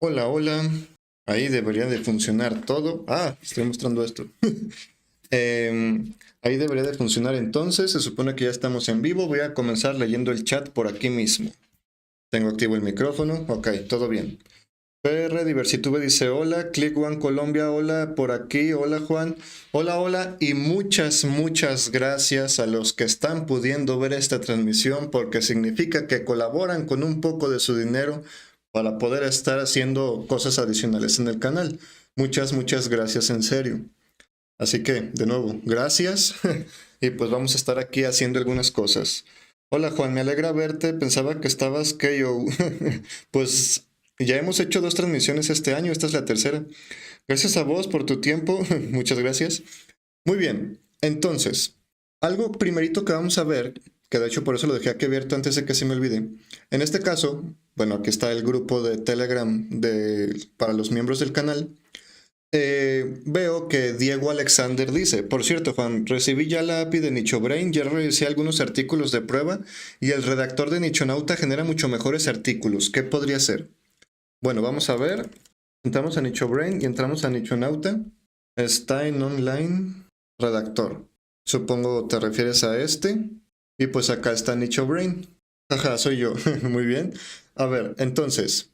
Hola, hola. Ahí debería de funcionar todo. Ah, estoy mostrando esto. Ahí debería de funcionar entonces. Se supone que ya estamos en vivo. Voy a comenzar leyendo el chat por aquí mismo. Tengo activo el micrófono. Ok, todo bien. PR Diversitube dice hola. Click One Colombia, hola por aquí. Hola Juan. Hola, hola. Y muchas gracias a los que están pudiendo ver esta transmisión porque significa que colaboran con un poco de su dinero para poder estar haciendo cosas adicionales en el canal. Muchas gracias en serio. Así que, de nuevo, gracias. Y pues vamos a estar aquí haciendo algunas cosas. Hola Juan, me alegra verte. Pensaba que estabas KO. Pues ya hemos hecho 2 transmisiones este año, esta es la tercera. Gracias a vos por tu tiempo. Muchas gracias. Muy bien, entonces, algo primerito que vamos a ver, que de hecho por eso lo dejé aquí abierto antes de que se me olvide. En este caso, bueno, aquí está el grupo de Telegram para los miembros del canal. Veo que Diego Alexander dice, por cierto, Juan, recibí ya la API de NichoBrain, ya revisé algunos artículos de prueba y el redactor de Nichonauta genera mucho mejores artículos. ¿Qué podría ser? Bueno, vamos a ver. Entramos a NichoBrain y entramos a Nichonauta. Está en online redactor. Supongo te refieres a este. Y pues acá está NichoBrain. Ajá, soy yo. Muy bien. A ver, entonces,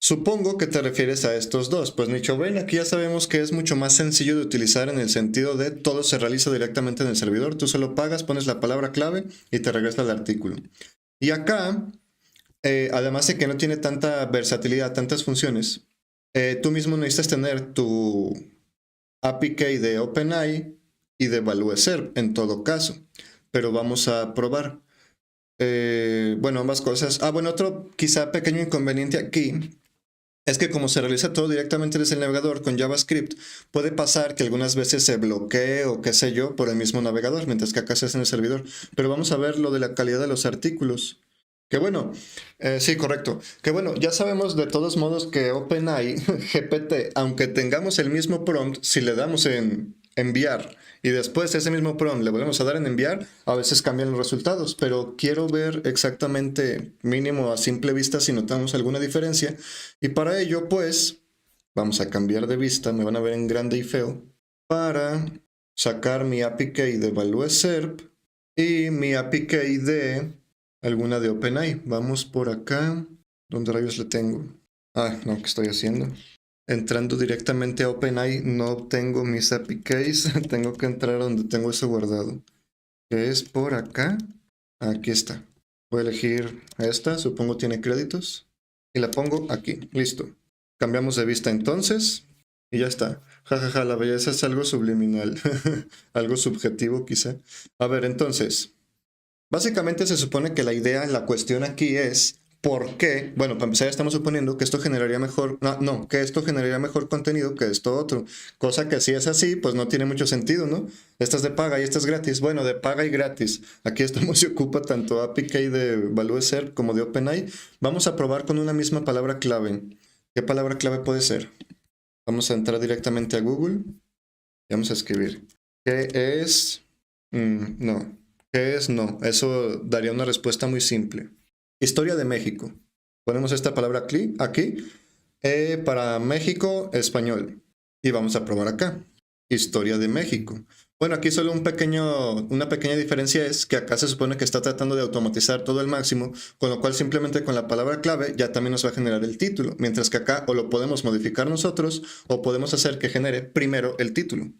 supongo que te refieres a estos dos. Pues NichoBrain aquí ya sabemos que es mucho más sencillo de utilizar en el sentido de todo se realiza directamente en el servidor. Tú solo pagas, pones la palabra clave y te regresa el artículo. Y acá además de que no tiene tanta versatilidad, tantas funciones, tú mismo necesitas tener tu API key de OpenAI y de ValueServe en todo caso. Pero vamos a probar. Bueno, ambas cosas. Ah, bueno, otro quizá pequeño inconveniente aquí es que como se realiza todo directamente desde el navegador con JavaScript, puede pasar que algunas veces se bloquee o qué sé yo por el mismo navegador, mientras que acá se hace en el servidor. Pero vamos a ver lo de la calidad de los artículos. Que bueno, sí, correcto. Que bueno, ya sabemos de todos modos que OpenAI, GPT, aunque tengamos el mismo prompt, si le damos en enviar y después ese mismo prompt le volvemos a dar en enviar, a veces cambian los resultados, pero quiero ver exactamente, mínimo a simple vista, si notamos alguna diferencia. Y para ello, pues, vamos a cambiar de vista, me van a ver en grande y feo, para sacar mi API key de ValueServe y mi API key de alguna de OpenAI. Vamos por acá. ¿Dónde rayos le tengo? Ah, no, ¿qué estoy haciendo? Entrando directamente a OpenAI no obtengo mis API keys. Tengo que entrar donde tengo eso guardado. ¿Qué es por acá? Aquí está. Voy a elegir esta, supongo tiene créditos. Y la pongo aquí. Listo. Cambiamos de vista entonces. Y ya está. Jajaja, la belleza es algo subliminal. Algo subjetivo quizá. A ver, entonces. Básicamente se supone que la idea, la cuestión aquí es por qué, bueno, para empezar estamos suponiendo que esto generaría mejor, no, que esto generaría mejor contenido que esto otro, cosa que si es así, pues no tiene mucho sentido, ¿no? Esta es de paga y esta es gratis, bueno, de paga y gratis. Aquí esto se ocupa tanto API Key de ValueServe como de OpenAI. Vamos a probar con una misma palabra clave. ¿Qué palabra clave puede ser? Vamos a entrar directamente a Google y vamos a escribir. ¿Qué es? No. ¿Qué es? No. Eso daría una respuesta muy simple. Historia de México. Ponemos esta palabra aquí. Para México, español. Y vamos a probar acá. Historia de México. Bueno, aquí solo una pequeña diferencia es que acá se supone que está tratando de automatizar todo el máximo, con lo cual simplemente con la palabra clave ya también nos va a generar el título, mientras que acá o lo podemos modificar nosotros o podemos hacer que genere primero el título.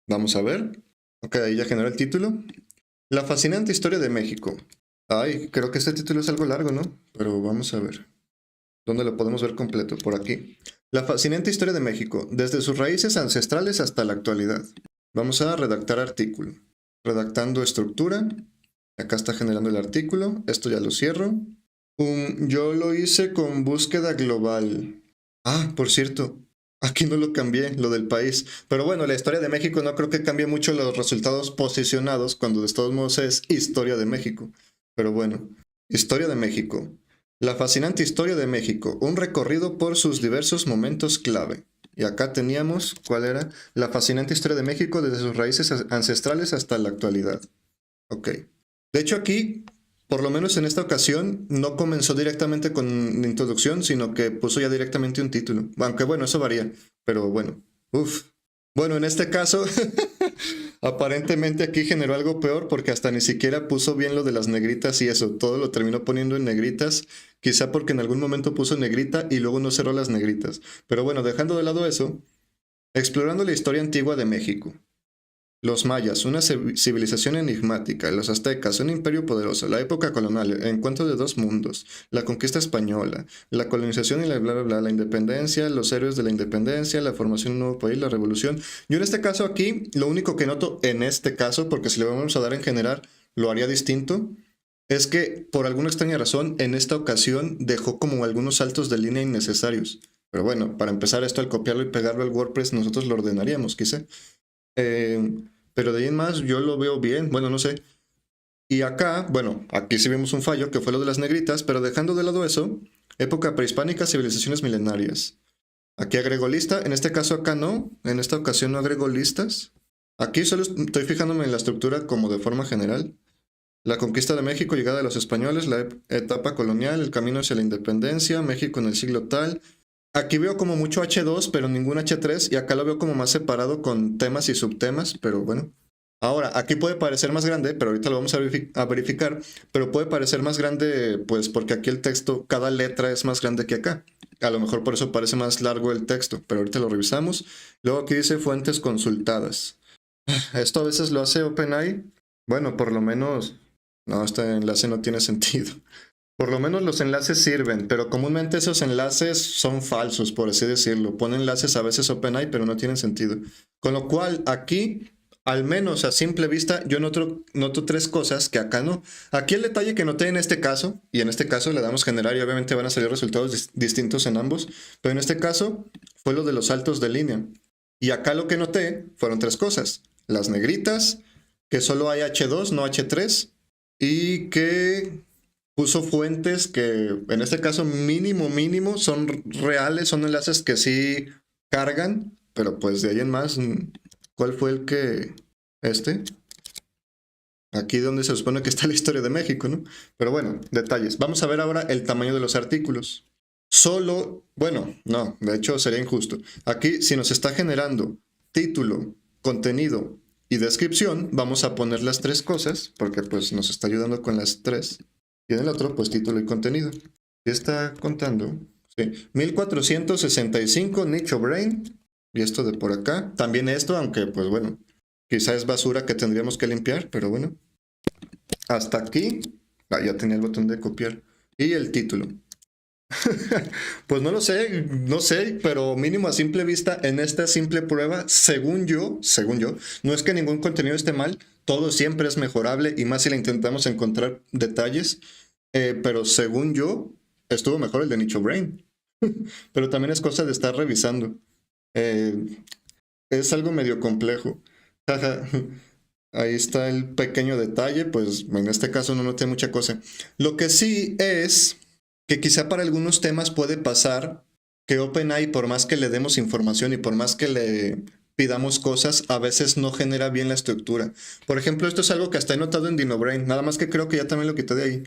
Vamos a ver. Ok, ahí ya generó el título. La fascinante historia de México. Ay, creo que este título es algo largo, ¿no? Pero vamos a ver. ¿Dónde lo podemos ver completo? Por aquí. La fascinante historia de México, desde sus raíces ancestrales hasta la actualidad. Vamos a redactar artículo. Redactando estructura. Acá está generando el artículo. Esto ya lo cierro. Yo lo hice con búsqueda global. Ah, por cierto, aquí no lo cambié, lo del país. Pero bueno, la historia de México no creo que cambie mucho los resultados posicionados cuando de todos modos es historia de México. Pero bueno, historia de México. La fascinante historia de México, un recorrido por sus diversos momentos clave. Y acá teníamos, ¿cuál era? La fascinante historia de México desde sus raíces ancestrales hasta la actualidad. Ok. De hecho aquí por lo menos en esta ocasión, no comenzó directamente con introducción, sino que puso ya directamente un título. Aunque bueno, eso varía, pero bueno. Uf. Bueno, en este caso, aparentemente aquí generó algo peor porque hasta ni siquiera puso bien lo de las negritas y eso. Todo lo terminó poniendo en negritas, quizá porque en algún momento puso negrita y luego no cerró las negritas. Pero bueno, dejando de lado eso, explorando la historia antigua de México. Los mayas, una civilización enigmática, los aztecas, un imperio poderoso, la época colonial, el encuentro de dos mundos, la conquista española, la colonización y la bla bla bla, la independencia, los héroes de la independencia, la formación de un nuevo país, la revolución. Yo en este caso aquí, lo único que noto en este caso, porque si le vamos a dar en general, lo haría distinto, es que por alguna extraña razón, en esta ocasión dejó como algunos saltos de línea innecesarios. Pero bueno, para empezar esto, al copiarlo y pegarlo al WordPress, nosotros lo ordenaríamos, quizá. Pero de ahí en más yo lo veo bien, bueno, no sé. Y acá, bueno, aquí sí vemos un fallo, que fue lo de las negritas, pero dejando de lado eso, época prehispánica, civilizaciones milenarias. Aquí agrego lista, en este caso acá no, en esta ocasión no agrego listas. Aquí solo estoy fijándome en la estructura como de forma general. La conquista de México, llegada de los españoles, la etapa colonial, el camino hacia la independencia, México en el siglo tal. Aquí veo como mucho H2, pero ningún H3, y acá lo veo como más separado con temas y subtemas, pero bueno. Ahora, aquí puede parecer más grande, pero ahorita lo vamos a verificar, pero puede parecer más grande, pues porque aquí el texto, cada letra es más grande que acá. A lo mejor por eso parece más largo el texto, pero ahorita lo revisamos. Luego aquí dice fuentes consultadas. Esto a veces lo hace OpenAI. Bueno, por lo menos... No, este enlace no tiene sentido. Por lo menos los enlaces sirven, pero comúnmente esos enlaces son falsos, por así decirlo. Ponen enlaces a veces OpenAI, pero no tienen sentido. Con lo cual, aquí, al menos a simple vista, yo noto tres cosas que acá no. Aquí el detalle que noté en este caso, y en este caso le damos generar y obviamente van a salir resultados distintos en ambos, pero en este caso fue lo de los saltos de línea. Y acá lo que noté fueron tres cosas. Las negritas, que solo hay H2, no H3, y que puso fuentes que en este caso mínimo son reales, son enlaces que sí cargan, pero pues de ahí en más, ¿cuál fue el que... este? Aquí donde se supone que está la historia de México, ¿no? Pero bueno, detalles. Vamos a ver ahora el tamaño de los artículos. Solo, bueno, no, de hecho sería injusto. Aquí si nos está generando título, contenido y descripción, vamos a poner las tres cosas, porque pues nos está ayudando con las tres. Y en el otro, pues título y contenido. ¿Qué está contando? Sí. 1465 Nicho Brain. Y esto de por acá. También esto, aunque pues bueno, quizá es basura que tendríamos que limpiar, pero bueno. Hasta aquí. Ah, ya tenía el botón de copiar. Y el título. Pues no lo sé, no sé, pero mínimo a simple vista, en esta simple prueba, según yo, no es que ningún contenido esté mal, todo siempre es mejorable y más si le intentamos encontrar detalles, pero según yo, estuvo mejor el de Nicho Brain. Pero también es cosa de estar revisando. Eh, es algo medio complejo. Ahí está el pequeño detalle, pues en este caso no noté mucha cosa. Lo que sí es que quizá para algunos temas puede pasar que OpenAI, por más que le demos información y por más que le pidamos cosas, a veces no genera bien la estructura. Por ejemplo, esto es algo que hasta he notado en DinoBrain, nada más que creo que ya también lo quité de ahí.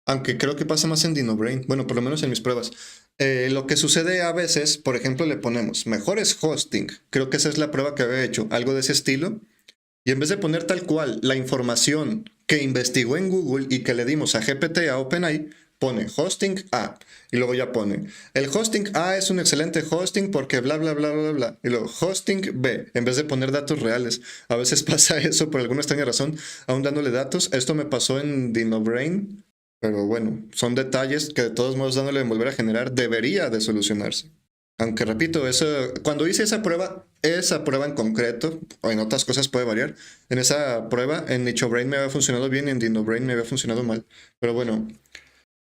Aunque creo que pasa más en DinoBrain, bueno, por lo menos en mis pruebas. Lo que sucede a veces, por ejemplo, le ponemos mejores hosting, creo que esa es la prueba que había hecho, algo de ese estilo, y en vez de poner tal cual la información que investigó en Google y que le dimos a GPT, a OpenAI, pone hosting A. Y luego ya pone, el hosting A es un excelente hosting porque bla, bla, bla, bla, bla. Y luego hosting B, en vez de poner datos reales. A veces pasa eso por alguna extraña razón, aún dándole datos. Esto me pasó en DinoBrain, pero bueno, son detalles que de todos modos dándole en volver a generar debería de solucionarse. Aunque repito, eso, cuando hice esa prueba en concreto, o en otras cosas puede variar, en esa prueba en NichoBrain me había funcionado bien y en DinoBrain me había funcionado mal. Pero bueno,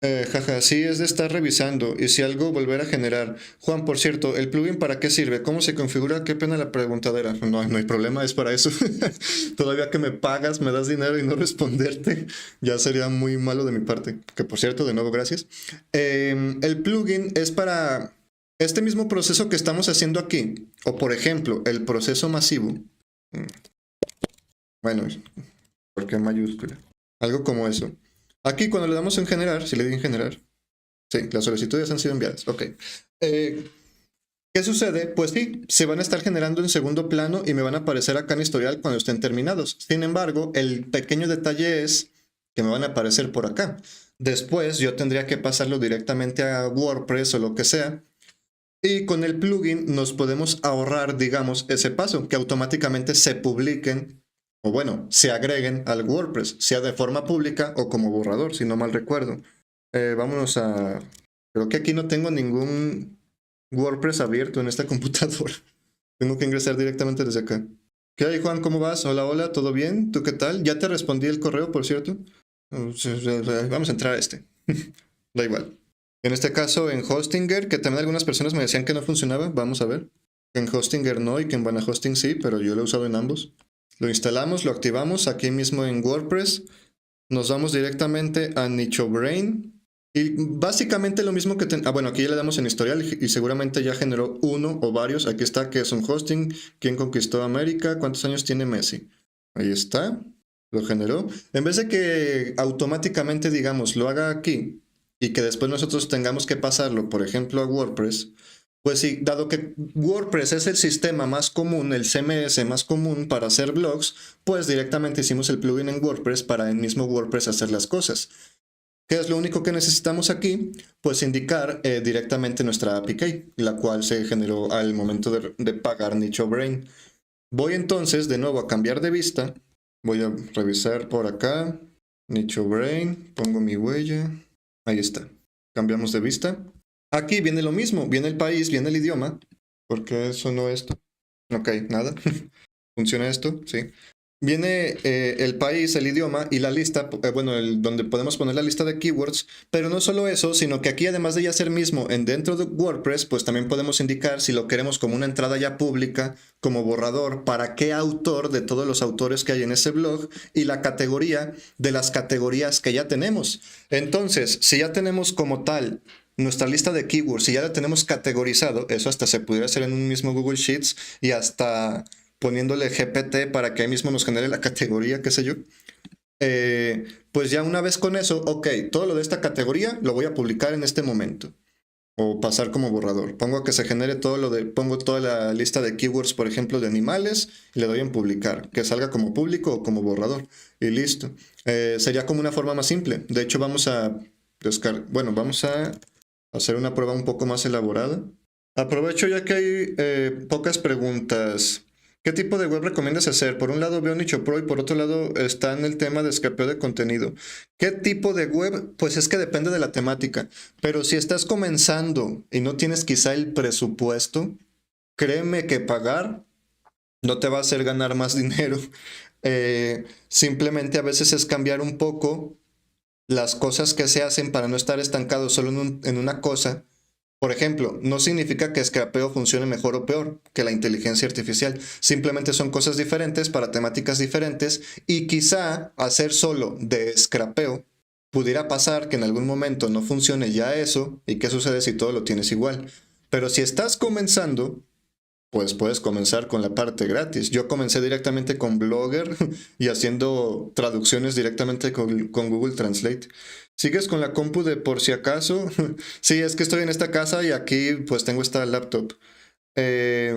jaja, sí es de estar revisando y si algo volver a generar. Juan, por cierto, ¿el plugin para qué sirve? ¿Cómo se configura? Qué pena la preguntadera. No, no hay problema, es para eso. Todavía que me pagas, me das dinero y no responderte, ya sería muy malo de mi parte. Que por cierto, de nuevo, gracias. El plugin es para este mismo proceso que estamos haciendo aquí. O por ejemplo, el proceso masivo. Bueno, ¿por qué mayúscula? Algo como eso. Aquí cuando le damos en generar, si le di en generar, sí, las solicitudes han sido enviadas, ok. ¿Qué sucede? Pues sí, se van a estar generando en segundo plano y me van a aparecer acá en historial cuando estén terminados. Sin embargo, el pequeño detalle es que me van a aparecer por acá. Después yo tendría que pasarlo directamente a WordPress o lo que sea. Y con el plugin nos podemos ahorrar, digamos, ese paso, que automáticamente se publiquen, o bueno, se agreguen al WordPress, sea de forma pública o como borrador, si no mal recuerdo. Vámonos a... Creo que aquí no tengo ningún WordPress abierto en esta computadora. Tengo que ingresar directamente desde acá. ¿Qué hay, Juan? ¿Cómo vas? Hola, hola, ¿todo bien? ¿Tú qué tal? Ya te respondí el correo, por cierto. Vamos a entrar a este. Da igual. En este caso, en Hostinger, que también algunas personas me decían que no funcionaba. Vamos a ver. En Hostinger no y que en Vanahosting sí, pero yo lo he usado en ambos. Lo instalamos, lo activamos aquí mismo en WordPress. Nos vamos directamente a NichoBrain. Y básicamente lo mismo que... bueno, aquí ya le damos en historial y seguramente ya generó uno o varios. Aquí está, que es un hosting. ¿Quién conquistó América? ¿Cuántos años tiene Messi? Ahí está. Lo generó. En vez de que automáticamente, digamos, lo haga aquí y que después nosotros tengamos que pasarlo, por ejemplo, a WordPress, pues sí, dado que WordPress es el sistema más común, el CMS más común para hacer blogs, pues directamente hicimos el plugin en WordPress para el mismo WordPress hacer las cosas. ¿Qué es lo único que necesitamos aquí? Pues indicar directamente nuestra API, la cual se generó al momento de pagar NichoBrain. Voy entonces de nuevo a cambiar de vista. Voy a revisar por acá. NichoBrain, pongo mi huella. Ahí está. Cambiamos de vista. Aquí viene lo mismo. Viene el país, viene el idioma. ¿Por qué sonó esto? Ok, nada. ¿Funciona esto? Sí. Viene el país, el idioma y la lista, bueno, donde podemos poner la lista de keywords, pero no solo eso, sino que aquí además de ya ser mismo en dentro de WordPress, pues también podemos indicar si lo queremos como una entrada ya pública, como borrador, para qué autor de todos los autores que hay en ese blog y la categoría de las categorías que ya tenemos. Entonces, si ya tenemos como tal nuestra lista de keywords, si ya la tenemos categorizado, eso hasta se pudiera hacer en un mismo Google Sheets y hasta poniéndole GPT para que ahí mismo nos genere la categoría, qué sé yo. Pues ya una vez con eso, ok, todo lo de esta categoría lo voy a publicar en este momento. O pasar como borrador. Pongo que se genere todo lo de... Pongo toda la lista de keywords, por ejemplo, de animales, y le doy en publicar. Que salga como público o como borrador. Y listo. Sería como una forma más simple. De hecho, vamos a bueno, vamos a hacer una prueba un poco más elaborada. Aprovecho ya que hay pocas preguntas. ¿Qué tipo de web recomiendas hacer? Por un lado veo NichoPro y por otro lado está en el tema de scrapeo de contenido. ¿Qué tipo de web? Pues es que depende de la temática. Pero si estás comenzando y no tienes quizá el presupuesto, créeme que pagar no te va a hacer ganar más dinero. Simplemente a veces es cambiar un poco las cosas que se hacen para no estar estancados solo en una cosa. Por ejemplo, no significa que Scrapeo funcione mejor o peor que la inteligencia artificial. Simplemente son cosas diferentes para temáticas diferentes y quizá hacer solo de Scrapeo pudiera pasar que en algún momento no funcione ya eso y qué sucede si todo lo tienes igual. Pero si estás comenzando, pues puedes comenzar con la parte gratis. Yo comencé directamente con Blogger y haciendo traducciones directamente con Google Translate. ¿Sigues con la compu de por si acaso? Sí, es que estoy en esta casa y aquí pues tengo esta laptop. Eh,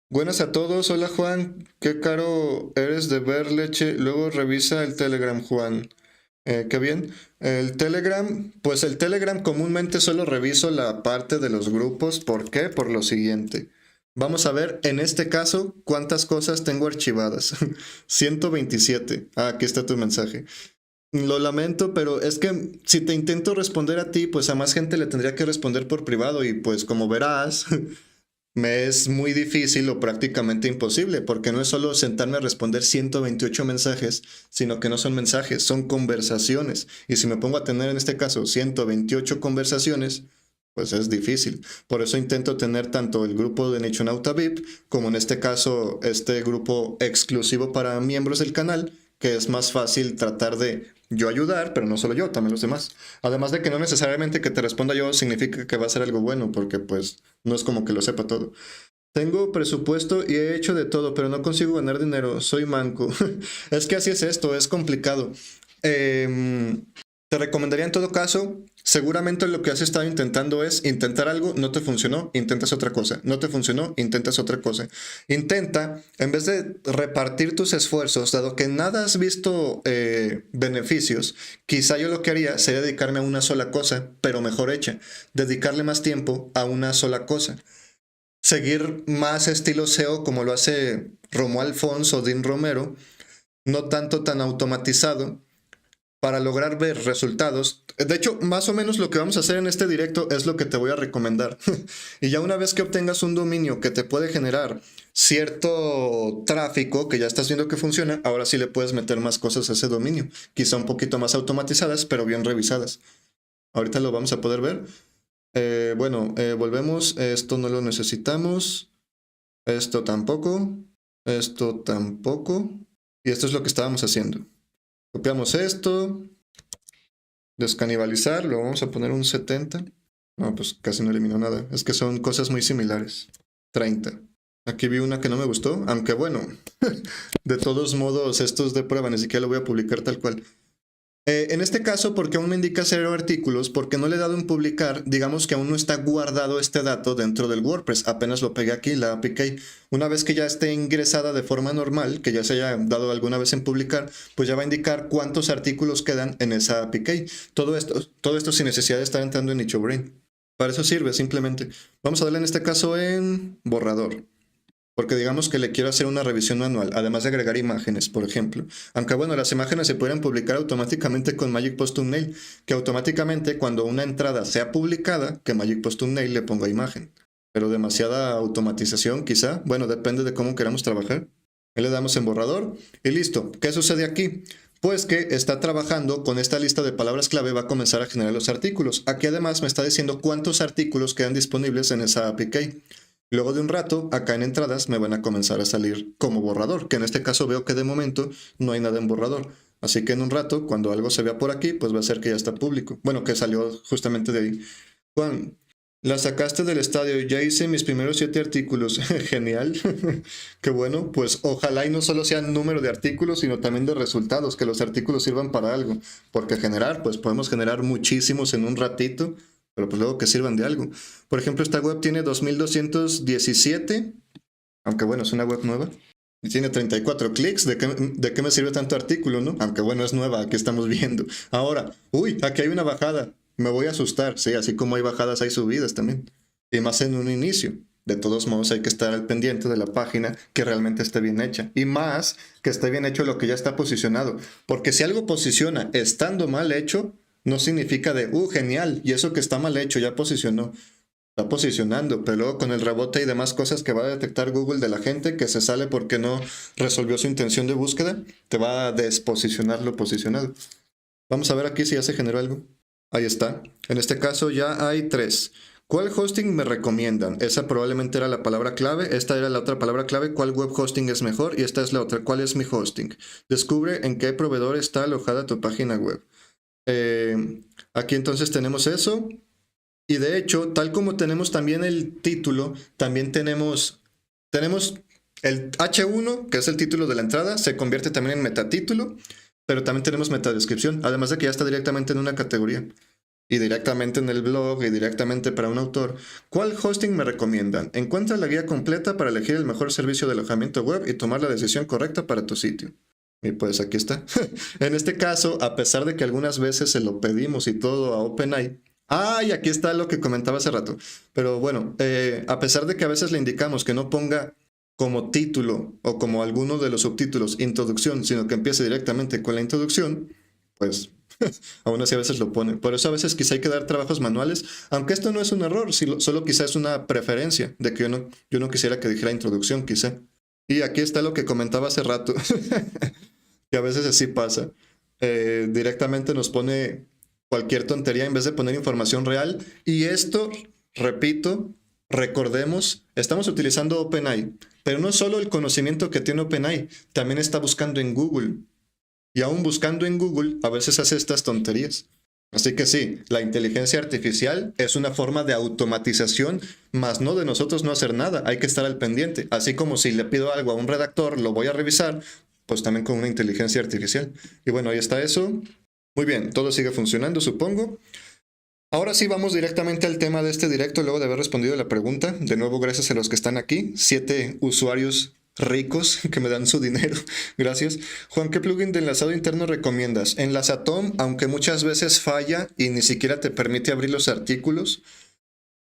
Buenas a todos. Hola Juan, qué caro eres de ver leche. Luego revisa el Telegram, Juan. Qué bien. El Telegram, pues el Telegram comúnmente solo reviso la parte de los grupos. ¿Por qué? Por lo siguiente. Vamos a ver en este caso cuántas cosas tengo archivadas. 127. Ah, aquí está tu mensaje. Lo lamento, pero es que si te intento responder a ti, pues a más gente le tendría que responder por privado y pues como verás, me es muy difícil o prácticamente imposible, porque no es solo sentarme a responder 128 mensajes, sino que no son mensajes, son conversaciones. Y si me pongo a tener en este caso 128 conversaciones, pues es difícil. Por eso intento tener tanto el grupo de Nichonauta VIP, como en este caso este grupo exclusivo para miembros del canal, que es más fácil tratar de yo ayudar, pero no solo yo, también los demás. Además de que no necesariamente que te responda yo significa que va a ser algo bueno, porque pues no es como que lo sepa todo. Tengo presupuesto y he hecho de todo, pero no consigo ganar dinero. Soy manco. Es que así es esto, es complicado. Te recomendaría en todo caso, seguramente lo que has estado intentando es intentar algo, no te funcionó, intentas otra cosa, no te funcionó, intentas otra cosa. Intenta, en vez de repartir tus esfuerzos, dado que nada has visto beneficios, quizá yo lo que haría sería dedicarme a una sola cosa, pero mejor hecha, dedicarle más tiempo a una sola cosa. Seguir más estilo SEO como lo hace Romuald Fons o Dean Romero, no tanto tan automatizado para lograr ver resultados. De hecho, más o menos lo que vamos a hacer en este directo es lo que te voy a recomendar. Y ya una vez que obtengas un dominio que te puede generar cierto tráfico, que ya estás viendo que funciona, ahora sí le puedes meter más cosas a ese dominio. Quizá un poquito más automatizadas, pero bien revisadas. Ahorita lo vamos a poder ver. Volvemos. Esto no lo necesitamos. Esto tampoco. Esto tampoco. Y esto es lo que estábamos haciendo. Copiamos esto. Descanibalizar, lo vamos a poner un 70. No, pues casi no eliminó nada. Es que son cosas muy similares. 30. Aquí vi una que no me gustó, aunque bueno, de todos modos, esto es de prueba, ni siquiera lo voy a publicar tal cual. En este caso, porque aún me indica 0 artículos, porque no le he dado en publicar, digamos que aún no está guardado este dato dentro del WordPress. Apenas lo pegué aquí, la APK. Una vez que ya esté ingresada de forma normal, que ya se haya dado alguna vez en publicar, pues ya va a indicar cuántos artículos quedan en esa APK. Todo esto sin necesidad de estar entrando en NichoBrain. Para eso sirve simplemente. Vamos a darle en este caso en borrador. Porque digamos que le quiero hacer una revisión manual, además de agregar imágenes, por ejemplo. Aunque bueno, las imágenes se pueden publicar automáticamente con Magic Post Thumbnail, que automáticamente cuando una entrada sea publicada, que Magic Post Thumbnail le ponga imagen. Pero demasiada automatización quizá, bueno, depende de cómo queramos trabajar. Ahí le damos en borrador y listo. ¿Qué sucede aquí? Pues que está trabajando con esta lista de palabras clave, va a comenzar a generar los artículos. Aquí además me está diciendo cuántos artículos quedan disponibles en esa APK. Luego de un rato, acá en entradas me van a comenzar a salir como borrador, que en este caso veo que de momento no hay nada en borrador. Así que en un rato, cuando algo se vea por aquí, pues va a ser que ya está público. Bueno, que salió justamente de ahí. Juan, la sacaste del estadio, ya hice mis primeros 7 artículos. Genial. Qué bueno, pues ojalá y no solo sean número de artículos, sino también de resultados, que los artículos sirvan para algo. Porque generar, pues podemos generar muchísimos en un ratito, pero pues luego que sirvan de algo. Por ejemplo, esta web tiene 2217, aunque bueno, es una web nueva. Y tiene 34 clics. ¿De qué me sirve tanto artículo, no? Aunque bueno, es nueva, aquí estamos viendo. Ahora, uy, aquí hay una bajada. Me voy a asustar. Sí, así como hay bajadas, hay subidas también. Y más en un inicio. De todos modos, hay que estar al pendiente de la página que realmente esté bien hecha. Y más que esté bien hecho lo que ya está posicionado. Porque si algo posiciona estando mal hecho, no significa de, genial, y eso que está mal hecho ya posicionó. Está posicionando, pero luego con el rebote y demás cosas que va a detectar Google de la gente que se sale porque no resolvió su intención de búsqueda, te va a desposicionar lo posicionado. Vamos a ver aquí si ya se generó algo. Ahí está. En este caso ya hay 3. ¿Cuál hosting me recomiendan? Esa probablemente era la palabra clave. Esta era la otra palabra clave. ¿Cuál web hosting es mejor? Y esta es la otra. ¿Cuál es mi hosting? Descubre en qué proveedor está alojada tu página web. Aquí entonces tenemos eso. Y de hecho, tal como tenemos también el título, también tenemos el H1, que es el título de la entrada, se convierte también en metatítulo, pero también tenemos metadescripción, además de que ya está directamente en una categoría. Y directamente en el blog y directamente para un autor. ¿Cuál hosting me recomiendan? Encuentra la guía completa para elegir el mejor servicio de alojamiento web y tomar la decisión correcta para tu sitio. Y pues aquí está. En este caso, a pesar de que algunas veces se lo pedimos y todo a OpenAI. Y aquí está lo que comentaba hace rato. Pero bueno, a pesar de que a veces le indicamos que no ponga como título o como alguno de los subtítulos introducción, sino que empiece directamente con la introducción, pues aún así a veces lo pone. Por eso a veces quizá hay que dar trabajos manuales, aunque esto no es un error, solo quizá es una preferencia de que yo no quisiera que dijera introducción, quizá. Y aquí está lo que comentaba hace rato, que a veces así pasa. Directamente nos pone cualquier tontería en vez de poner información real. Y esto, repito, recordemos, estamos utilizando OpenAI, pero no solo el conocimiento que tiene OpenAI, también está buscando en Google. Y aún buscando en Google, a veces hace estas tonterías. Así que sí, la inteligencia artificial es una forma de automatización, más no de nosotros no hacer nada, hay que estar al pendiente. Así como si le pido algo a un redactor, lo voy a revisar, pues también con una inteligencia artificial. Y bueno, ahí está eso. Muy bien, todo sigue funcionando, supongo. Ahora sí, vamos directamente al tema de este directo, luego de haber respondido la pregunta. De nuevo, gracias a los que están aquí. 7 usuarios ricos que me dan su dinero. Gracias. Juan, ¿qué plugin de enlazado interno recomiendas? Enlazatom, aunque muchas veces falla y ni siquiera te permite abrir los artículos,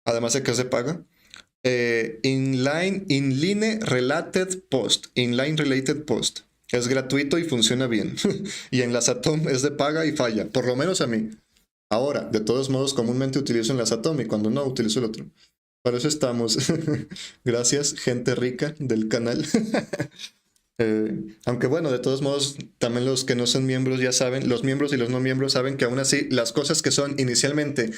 además de que es de paga. Inline Related Post. Inline Related Post. Es gratuito y funciona bien. Y Enlazatom es de paga y falla, por lo menos a mí. Ahora, de todos modos, comúnmente utilizo Enlazatom y cuando no, utilizo el otro. Para eso estamos. Gracias, gente rica del canal. Aunque bueno, de todos modos, también los que no son miembros ya saben, los miembros y los no miembros saben que aún así las cosas que son inicialmente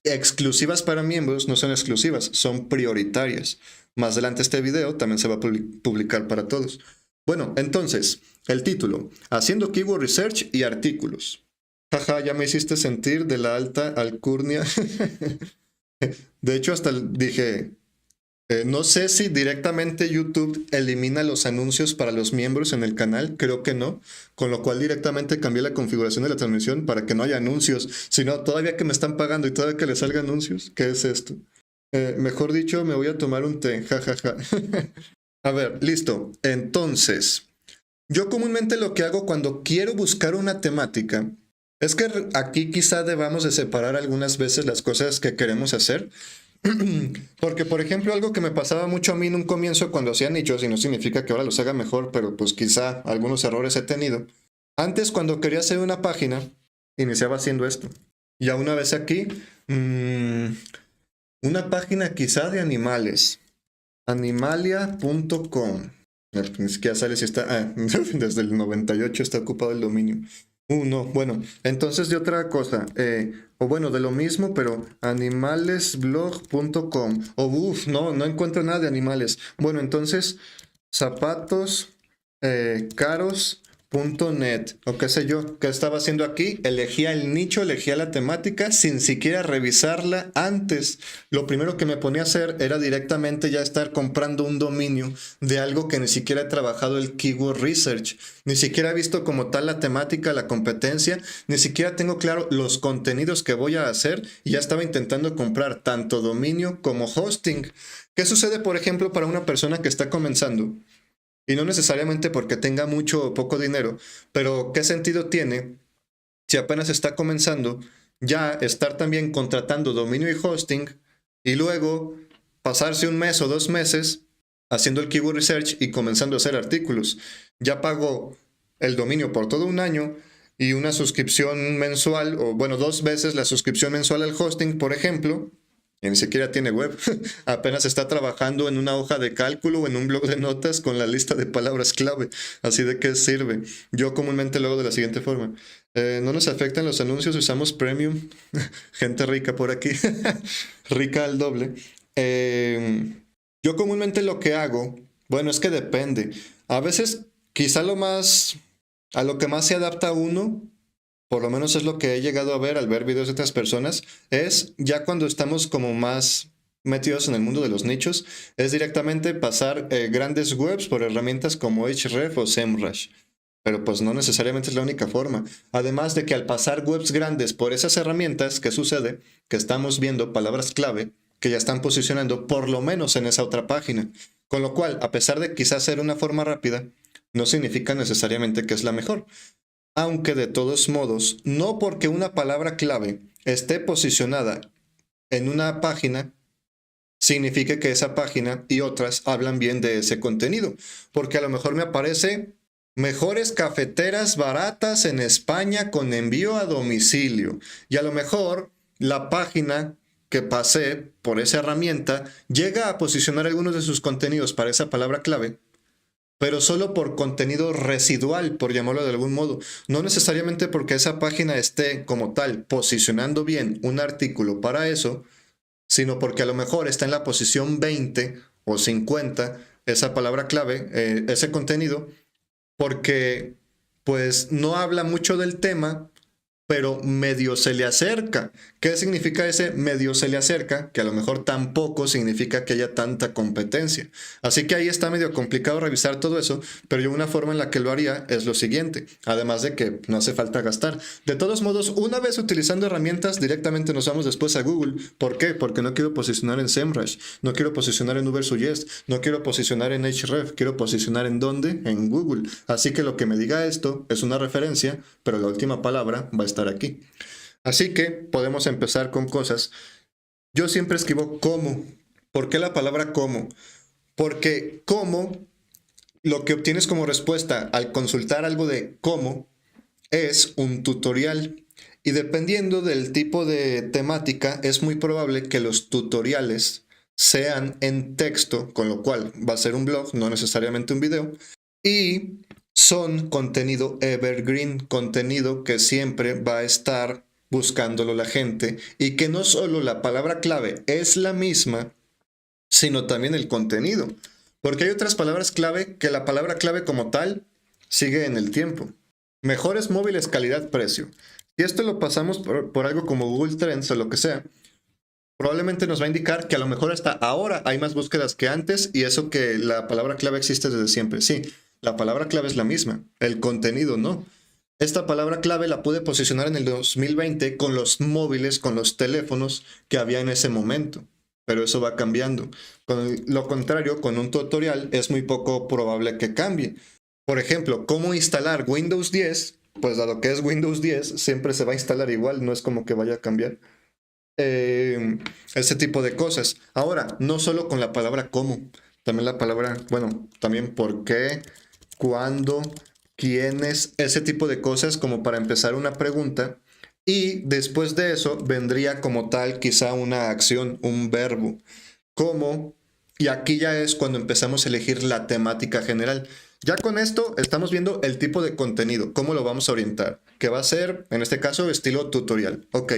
exclusivas para miembros no son exclusivas, son prioritarias. Más adelante este video también se va a publicar para todos. Bueno, entonces, el título, haciendo keyword research y artículos. Jaja, ya me hiciste sentir de la alta alcurnia. De hecho, hasta dije, no sé si directamente YouTube elimina los anuncios para los miembros en el canal, creo que no, con lo cual directamente cambié la configuración de la transmisión para que no haya anuncios, sino todavía que me están pagando y todavía que les salga anuncios, ¿qué es esto? Mejor dicho, me voy a tomar un té, jajaja. A ver, listo, entonces, yo comúnmente lo que hago cuando quiero buscar una temática es que aquí quizá debamos de separar algunas veces las cosas que queremos hacer. Porque, por ejemplo, algo que me pasaba mucho a mí en un comienzo cuando hacía nichos, y no significa que ahora los haga mejor, pero pues quizá algunos errores he tenido. Antes, cuando quería hacer una página, iniciaba haciendo esto. Ya una vez aquí, una página quizá de animales. Animalia.com. Ni siquiera sale si está... desde el 98 está ocupado el dominio. No, bueno, entonces de otra cosa, o bueno, de lo mismo, pero animalesblog.com, no encuentro nada de animales. Bueno, entonces, zapatos caros.net, o qué sé yo, ¿qué estaba haciendo aquí? Elegía el nicho, elegía la temática sin siquiera revisarla antes. Lo primero que me ponía a hacer era directamente ya estar comprando un dominio de algo que ni siquiera he trabajado el keyword research, ni siquiera he visto como tal la temática, la competencia, ni siquiera tengo claro los contenidos que voy a hacer y ya estaba intentando comprar tanto dominio como hosting. ¿Qué sucede, por ejemplo, para una persona que está comenzando? Y no necesariamente porque tenga mucho o poco dinero, pero ¿qué sentido tiene si apenas está comenzando ya estar también contratando dominio y hosting y luego pasarse un mes o 2 meses haciendo el keyword research y comenzando a hacer artículos? Ya pagó el dominio por todo un año y una suscripción mensual, o bueno, 2 veces la suscripción mensual al hosting, por ejemplo, y ni siquiera tiene web. Apenas está trabajando en una hoja de cálculo o en un blog de notas con la lista de palabras clave. Así de qué sirve. Yo comúnmente lo hago de la siguiente forma. No nos afectan los anuncios, usamos premium. Gente rica por aquí. Rica al doble. Yo comúnmente lo que hago, bueno, es que depende. A veces quizá a lo que más se adapta a uno, por lo menos es lo que he llegado a ver al ver videos de otras personas, es ya cuando estamos como más metidos en el mundo de los nichos, es directamente pasar grandes webs por herramientas como Href o SEMrush. Pero pues no necesariamente es la única forma. Además de que al pasar webs grandes por esas herramientas, ¿qué sucede? Que estamos viendo palabras clave que ya están posicionando por lo menos en esa otra página. Con lo cual, a pesar de quizás ser una forma rápida, no significa necesariamente que es la mejor. Aunque de todos modos, no porque una palabra clave esté posicionada en una página, significa que esa página y otras hablan bien de ese contenido. Porque a lo mejor me aparece mejores cafeteras baratas en España con envío a domicilio. Y a lo mejor la página que pasé por esa herramienta llega a posicionar algunos de sus contenidos para esa palabra clave, pero solo por contenido residual, por llamarlo de algún modo. No necesariamente porque esa página esté como tal posicionando bien un artículo para eso, sino porque a lo mejor está en la posición 20 o 50, esa palabra clave, ese contenido, porque pues no habla mucho del tema, pero medio se le acerca. ¿Qué significa ese medio se le acerca? Que a lo mejor tampoco significa que haya tanta competencia. Así que ahí está medio complicado revisar todo eso, pero yo una forma en la que lo haría es lo siguiente, además de que no hace falta gastar. De todos modos, una vez utilizando herramientas, directamente nos vamos después a Google. ¿Por qué? Porque no quiero posicionar en SEMrush, no quiero posicionar en Ubersuggest, no quiero posicionar en Href, quiero posicionar ¿en dónde? En Google. Así que lo que me diga esto es una referencia, pero la última palabra va a estar aquí. Así que podemos empezar con cosas. Yo siempre escribo cómo. ¿Por qué la palabra cómo? Porque cómo, lo que obtienes como respuesta al consultar algo de cómo, es un tutorial. Y dependiendo del tipo de temática, es muy probable que los tutoriales sean en texto, con lo cual va a ser un blog, no necesariamente un video. Y son contenido evergreen, contenido que siempre va a estar buscándolo la gente y que no solo la palabra clave es la misma, sino también el contenido. Porque hay otras palabras clave que la palabra clave como tal sigue en el tiempo. Mejores móviles calidad-precio. Si esto lo pasamos por algo como Google Trends o lo que sea, probablemente nos va a indicar que a lo mejor hasta ahora hay más búsquedas que antes y eso que la palabra clave existe desde siempre. Sí, la palabra clave es la misma, el contenido no. Esta palabra clave la pude posicionar en el 2020 con los móviles, con los teléfonos que había en ese momento, pero eso va cambiando. Con lo contrario, con un tutorial es muy poco probable que cambie. Por ejemplo, ¿cómo instalar Windows 10? Pues dado que es Windows 10, siempre se va a instalar igual, no es como que vaya a cambiar. Ese tipo de cosas. Ahora, no solo con la palabra cómo, también la palabra, bueno, también por qué, cuándo, quiénes, ese tipo de cosas como para empezar una pregunta. Y después de eso vendría como tal quizá una acción, un verbo. ¿Cómo? Y aquí ya es cuando empezamos a elegir la temática general. Ya con esto estamos viendo el tipo de contenido, cómo lo vamos a orientar, que va a ser, en este caso, estilo tutorial. Ok,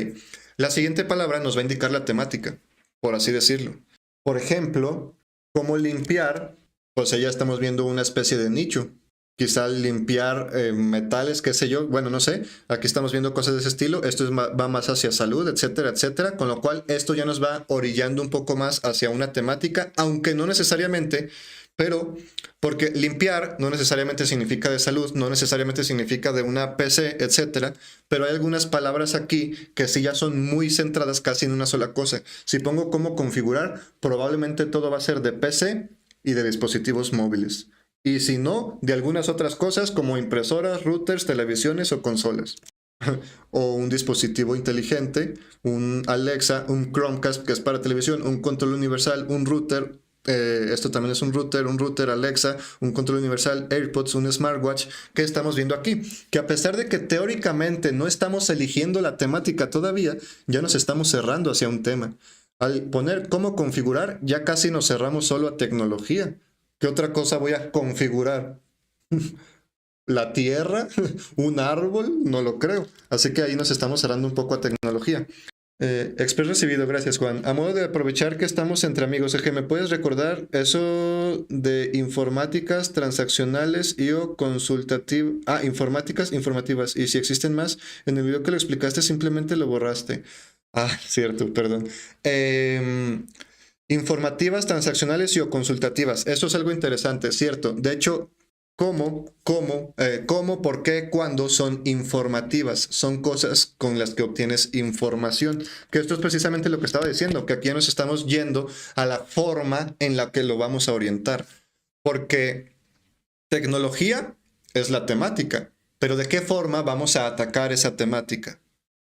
la siguiente palabra nos va a indicar la temática, por así decirlo. Por ejemplo, cómo limpiar, pues ya estamos viendo una especie de nicho. Quizá limpiar metales, qué sé yo, bueno, no sé. Aquí estamos viendo cosas de ese estilo. Esto va más hacia salud, etcétera, etcétera. Con lo cual, esto ya nos va orillando un poco más hacia una temática, aunque no necesariamente, pero porque limpiar no necesariamente significa de salud, no necesariamente significa de una PC, etcétera. Pero hay algunas palabras aquí que sí ya son muy centradas casi en una sola cosa. Si pongo cómo configurar, probablemente todo va a ser de PC y de dispositivos móviles. Y si no, de algunas otras cosas como impresoras, routers, televisiones o consolas. O un dispositivo inteligente, un Alexa, un Chromecast que es para televisión, un control universal, un router. Esto también es un router Alexa, un control universal, AirPods, un smartwatch. ¿Qué estamos viendo aquí? Que a pesar de que teóricamente no estamos eligiendo la temática todavía, ya nos estamos cerrando hacia un tema. Al poner cómo configurar, ya casi nos cerramos solo a tecnología. ¿Qué otra cosa voy a configurar? ¿La tierra? ¿Un árbol? No lo creo. Así que ahí nos estamos cerrando un poco a tecnología. Express recibido, gracias Juan. A modo de aprovechar que estamos entre amigos, Eje, ¿me puedes recordar eso de informáticas transaccionales y o consultativas? Ah, informáticas informativas. Y si existen más, en el video que lo explicaste simplemente lo borraste. Ah, cierto, perdón. Informativas, transaccionales y o consultativas. Esto es algo interesante, ¿cierto? De hecho, cómo, por qué, cuándo son informativas. Son cosas con las que obtienes información. Que esto es precisamente lo que estaba diciendo, que aquí nos estamos yendo a la forma en la que lo vamos a orientar. Porque tecnología es la temática, pero ¿de qué forma vamos a atacar esa temática?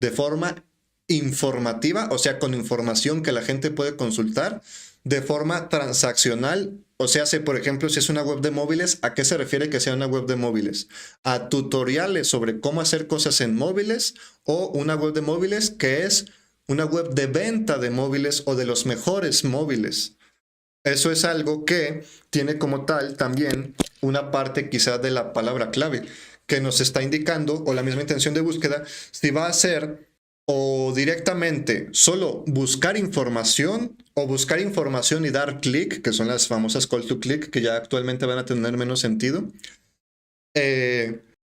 De forma informativa, o sea, con información que la gente puede consultar, de forma transaccional, o sea, por ejemplo, si es una web de móviles, ¿a qué se refiere que sea una web de móviles? ¿A tutoriales sobre cómo hacer cosas en móviles o una web de móviles que es una web de venta de móviles o de los mejores móviles? Eso es algo que tiene como tal también una parte quizá de la palabra clave que nos está indicando, o la misma intención de búsqueda, si va a ser o directamente solo buscar información o buscar información y dar clic, que son las famosas call to click que ya actualmente van a tener menos sentido,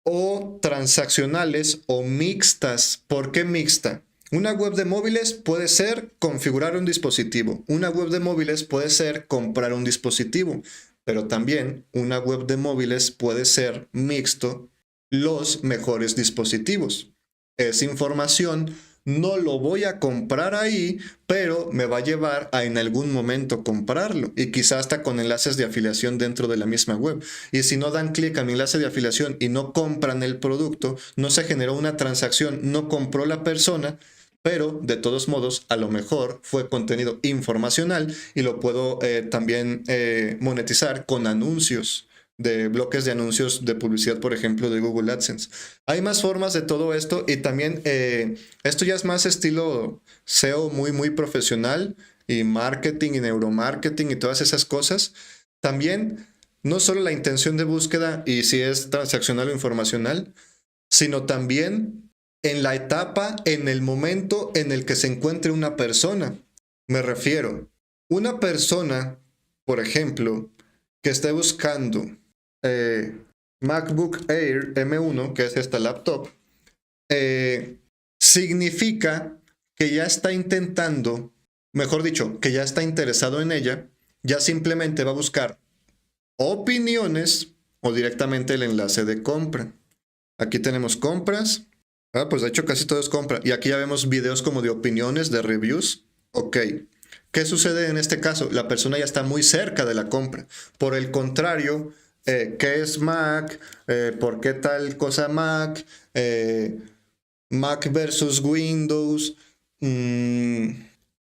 o transaccionales o mixtas. ¿Por qué mixta? Una web de móviles puede ser configurar un dispositivo. Una web de móviles puede ser comprar un dispositivo. Pero también una web de móviles puede ser mixto los mejores dispositivos. Esa información no lo voy a comprar ahí, pero me va a llevar a en algún momento comprarlo y quizás hasta con enlaces de afiliación dentro de la misma web. Y si no dan clic a mi enlace de afiliación y no compran el producto, no se generó una transacción, no compró la persona, pero de todos modos a lo mejor fue contenido informacional y lo puedo también monetizar con anuncios de bloques de anuncios de publicidad, por ejemplo, de Google AdSense. Hay más formas de todo esto y también esto ya es más estilo SEO muy profesional y marketing y neuromarketing y todas esas cosas. También no solo la intención de búsqueda y si es transaccional o informacional, sino también en la etapa, en el momento en el que se encuentre una persona. Me refiero, una persona, por ejemplo, que esté buscando MacBook Air M1, que es esta laptop, significa que ya está intentando, mejor dicho, que ya está interesado en ella, ya simplemente va a buscar opiniones o directamente el enlace de compra. Aquí tenemos compras. Pues de hecho casi todo es compra. Y aquí ya vemos videos como de opiniones, de reviews. Ok. ¿Qué sucede en este caso? La persona ya está muy cerca de la compra. Por el contrario, ¿qué es Mac? ¿Por qué tal cosa Mac? Mac versus Windows.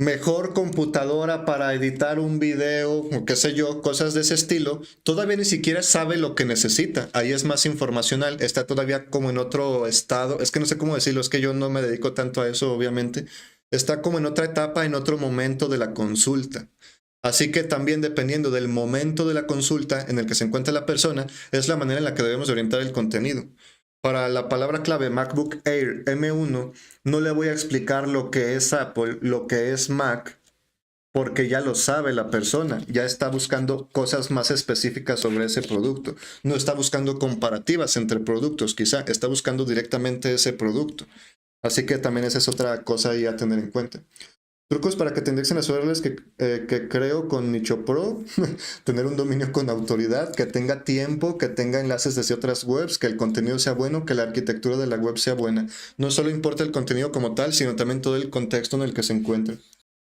Mejor computadora para editar un video, o qué sé yo, cosas de ese estilo, todavía ni siquiera sabe lo que necesita. Ahí es más informacional, está todavía como en otro estado, es que no sé cómo decirlo, es que yo no me dedico tanto a eso, obviamente. Está como en otra etapa, en otro momento de la consulta. Así que también dependiendo del momento de la consulta en el que se encuentra la persona, es la manera en la que debemos orientar el contenido. Para la palabra clave MacBook Air M1, no le voy a explicar lo que es Apple, lo que es Mac, porque ya lo sabe la persona, ya está buscando cosas más específicas sobre ese producto. No está buscando comparativas entre productos, quizá está buscando directamente ese producto. Así que también esa es otra cosa ahí a tener en cuenta. Trucos para que te indexen las URLs que creo con Nicho Pro. Tener un dominio con autoridad, que tenga tiempo, que tenga enlaces desde otras webs, que el contenido sea bueno, que la arquitectura de la web sea buena. No solo importa el contenido como tal, sino también todo el contexto en el que se encuentra.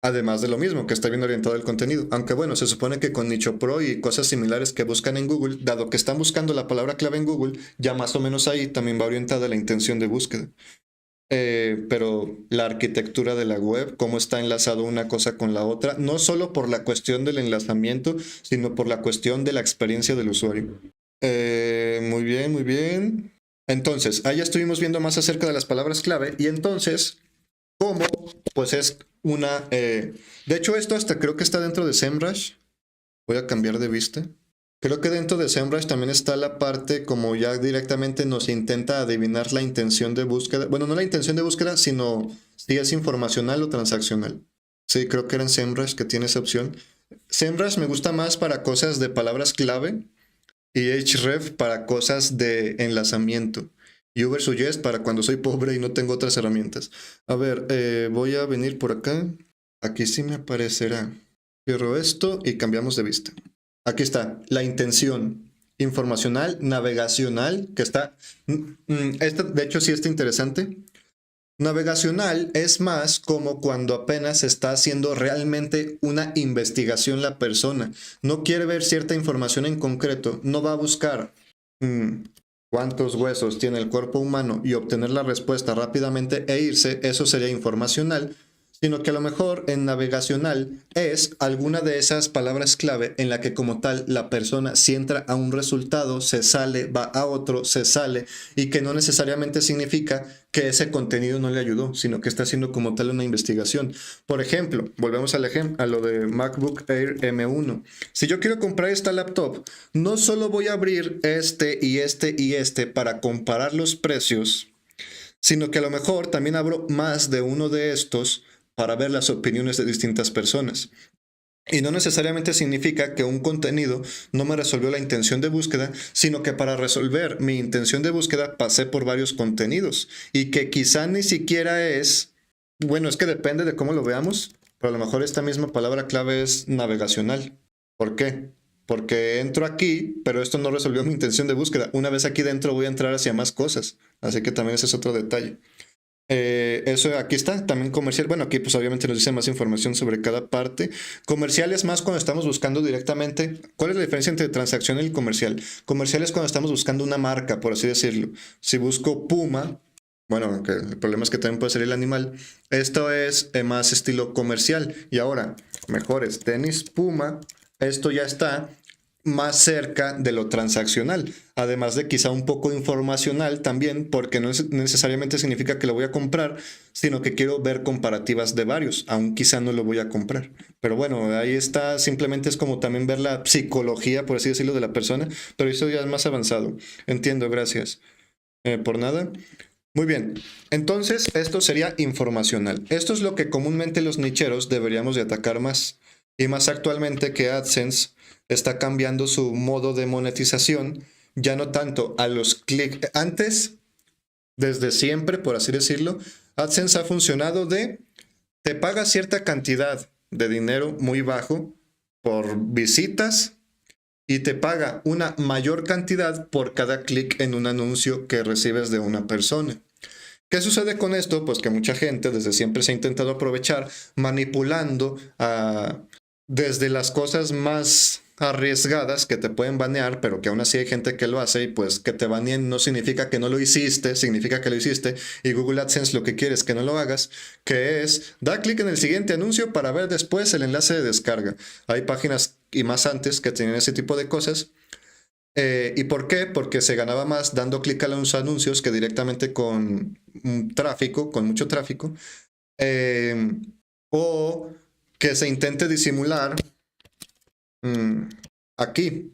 Además de lo mismo, que está bien orientado el contenido. Aunque bueno, se supone que con Nicho Pro y cosas similares que buscan en Google, dado que están buscando la palabra clave en Google, ya más o menos ahí también va orientada la intención de búsqueda. Pero la arquitectura de la web, cómo está enlazado una cosa con la otra, no solo por la cuestión del enlazamiento, sino por la cuestión de la experiencia del usuario. Muy bien, muy bien. Entonces, ahí ya estuvimos viendo más acerca de las palabras clave y entonces, ¿cómo? Pues es una... de hecho, esto hasta creo que está dentro de SEMrush. Voy a cambiar de vista. Creo que dentro de SEMrush también está la parte como ya directamente nos intenta adivinar la intención de búsqueda. Bueno, no la intención de búsqueda, sino si es informacional o transaccional. Sí, creo que era en SEMrush que tiene esa opción. SEMrush me gusta más para cosas de palabras clave y Href para cosas de enlazamiento. Y Ubersuggest para cuando soy pobre y no tengo otras herramientas. A ver, voy a venir por acá. Aquí sí me aparecerá. Cierro esto y cambiamos de vista. Aquí está, la intención informacional, navegacional, que está... Esta, de hecho, sí está interesante. Navegacional es más como cuando apenas está haciendo realmente una investigación la persona. No quiere ver cierta información en concreto, no va a buscar cuántos huesos tiene el cuerpo humano y obtener la respuesta rápidamente e irse, eso sería informacional, sino que a lo mejor en navegacional es alguna de esas palabras clave en la que como tal la persona si entra a un resultado, se sale, va a otro, se sale y que no necesariamente significa que ese contenido no le ayudó, sino que está haciendo como tal una investigación. Por ejemplo, volvemos al ejemplo, a lo de MacBook Air M1. Si yo quiero comprar esta laptop, no solo voy a abrir este y este y este para comparar los precios, sino que a lo mejor también abro más de uno de estos para ver las opiniones de distintas personas. Y no necesariamente significa que un contenido no me resolvió la intención de búsqueda, sino que para resolver mi intención de búsqueda pasé por varios contenidos y que quizá ni siquiera es, bueno, es que depende de cómo lo veamos, pero a lo mejor esta misma palabra clave es navegacional. ¿Por qué? Porque entro aquí, pero esto no resolvió mi intención de búsqueda. Una vez aquí dentro voy a entrar hacia más cosas, así que también ese es otro detalle. Eso aquí está, también comercial. Bueno, aquí pues obviamente nos dice más información sobre cada parte. Comercial es más cuando estamos buscando directamente. ¿Cuál es la diferencia entre transaccional y comercial? Comercial es cuando estamos buscando una marca, por así decirlo. Si busco Puma, bueno, que el problema es que también puede ser el animal. Esto es más estilo comercial. Y ahora, mejores, tenis Puma. Esto ya está más cerca de lo transaccional, además de quizá un poco informacional también, porque no necesariamente significa que lo voy a comprar, sino que quiero ver comparativas de varios, aun quizá no lo voy a comprar. Pero bueno, ahí está, simplemente es como también ver la psicología, por así decirlo, de la persona, pero eso ya es más avanzado. Entiendo, gracias. Por nada. Muy bien, entonces esto sería informacional. Esto es lo que comúnmente los nicheros deberíamos de atacar más. Y más actualmente que AdSense está cambiando su modo de monetización, ya no tanto a los clics. Antes, desde siempre, por así decirlo, AdSense ha funcionado de te paga cierta cantidad de dinero muy bajo por visitas y te paga una mayor cantidad por cada clic en un anuncio que recibes de una persona. ¿Qué sucede con esto? Pues que mucha gente desde siempre se ha intentado aprovechar manipulando desde las cosas más arriesgadas que te pueden banear, pero que aún así hay gente que lo hace y pues que te baneen no significa que no lo hiciste, significa que lo hiciste y Google AdSense lo que quiere es que no lo hagas, que es da clic en el siguiente anuncio para ver después el enlace de descarga. Hay páginas y más antes que tenían ese tipo de cosas. ¿Y por qué? Porque se ganaba más dando clic a los anuncios que directamente con tráfico, con mucho tráfico, eh, o que se intente disimular aquí.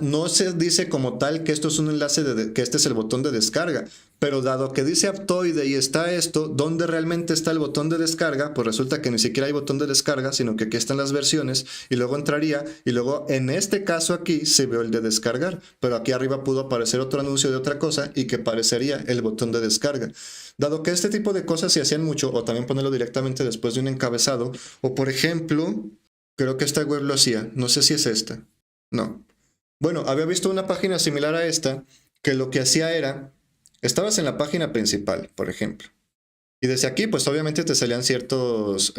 No se dice como tal que esto es un enlace, que este es el botón de descarga, pero dado que dice Aptoide y está esto, ¿dónde realmente está el botón de descarga? Pues resulta que ni siquiera hay botón de descarga, sino que aquí están las versiones y luego entraría y luego en este caso aquí se ve el de descargar, pero aquí arriba pudo aparecer otro anuncio de otra cosa y que parecería el botón de descarga. Dado que este tipo de cosas se hacían mucho, o también ponerlo directamente después de un encabezado, o por ejemplo, creo que esta web lo hacía, no sé si es esta, no. Bueno, había visto una página similar a esta que lo que hacía era, estabas en la página principal, por ejemplo, y desde aquí pues obviamente te salían ciertos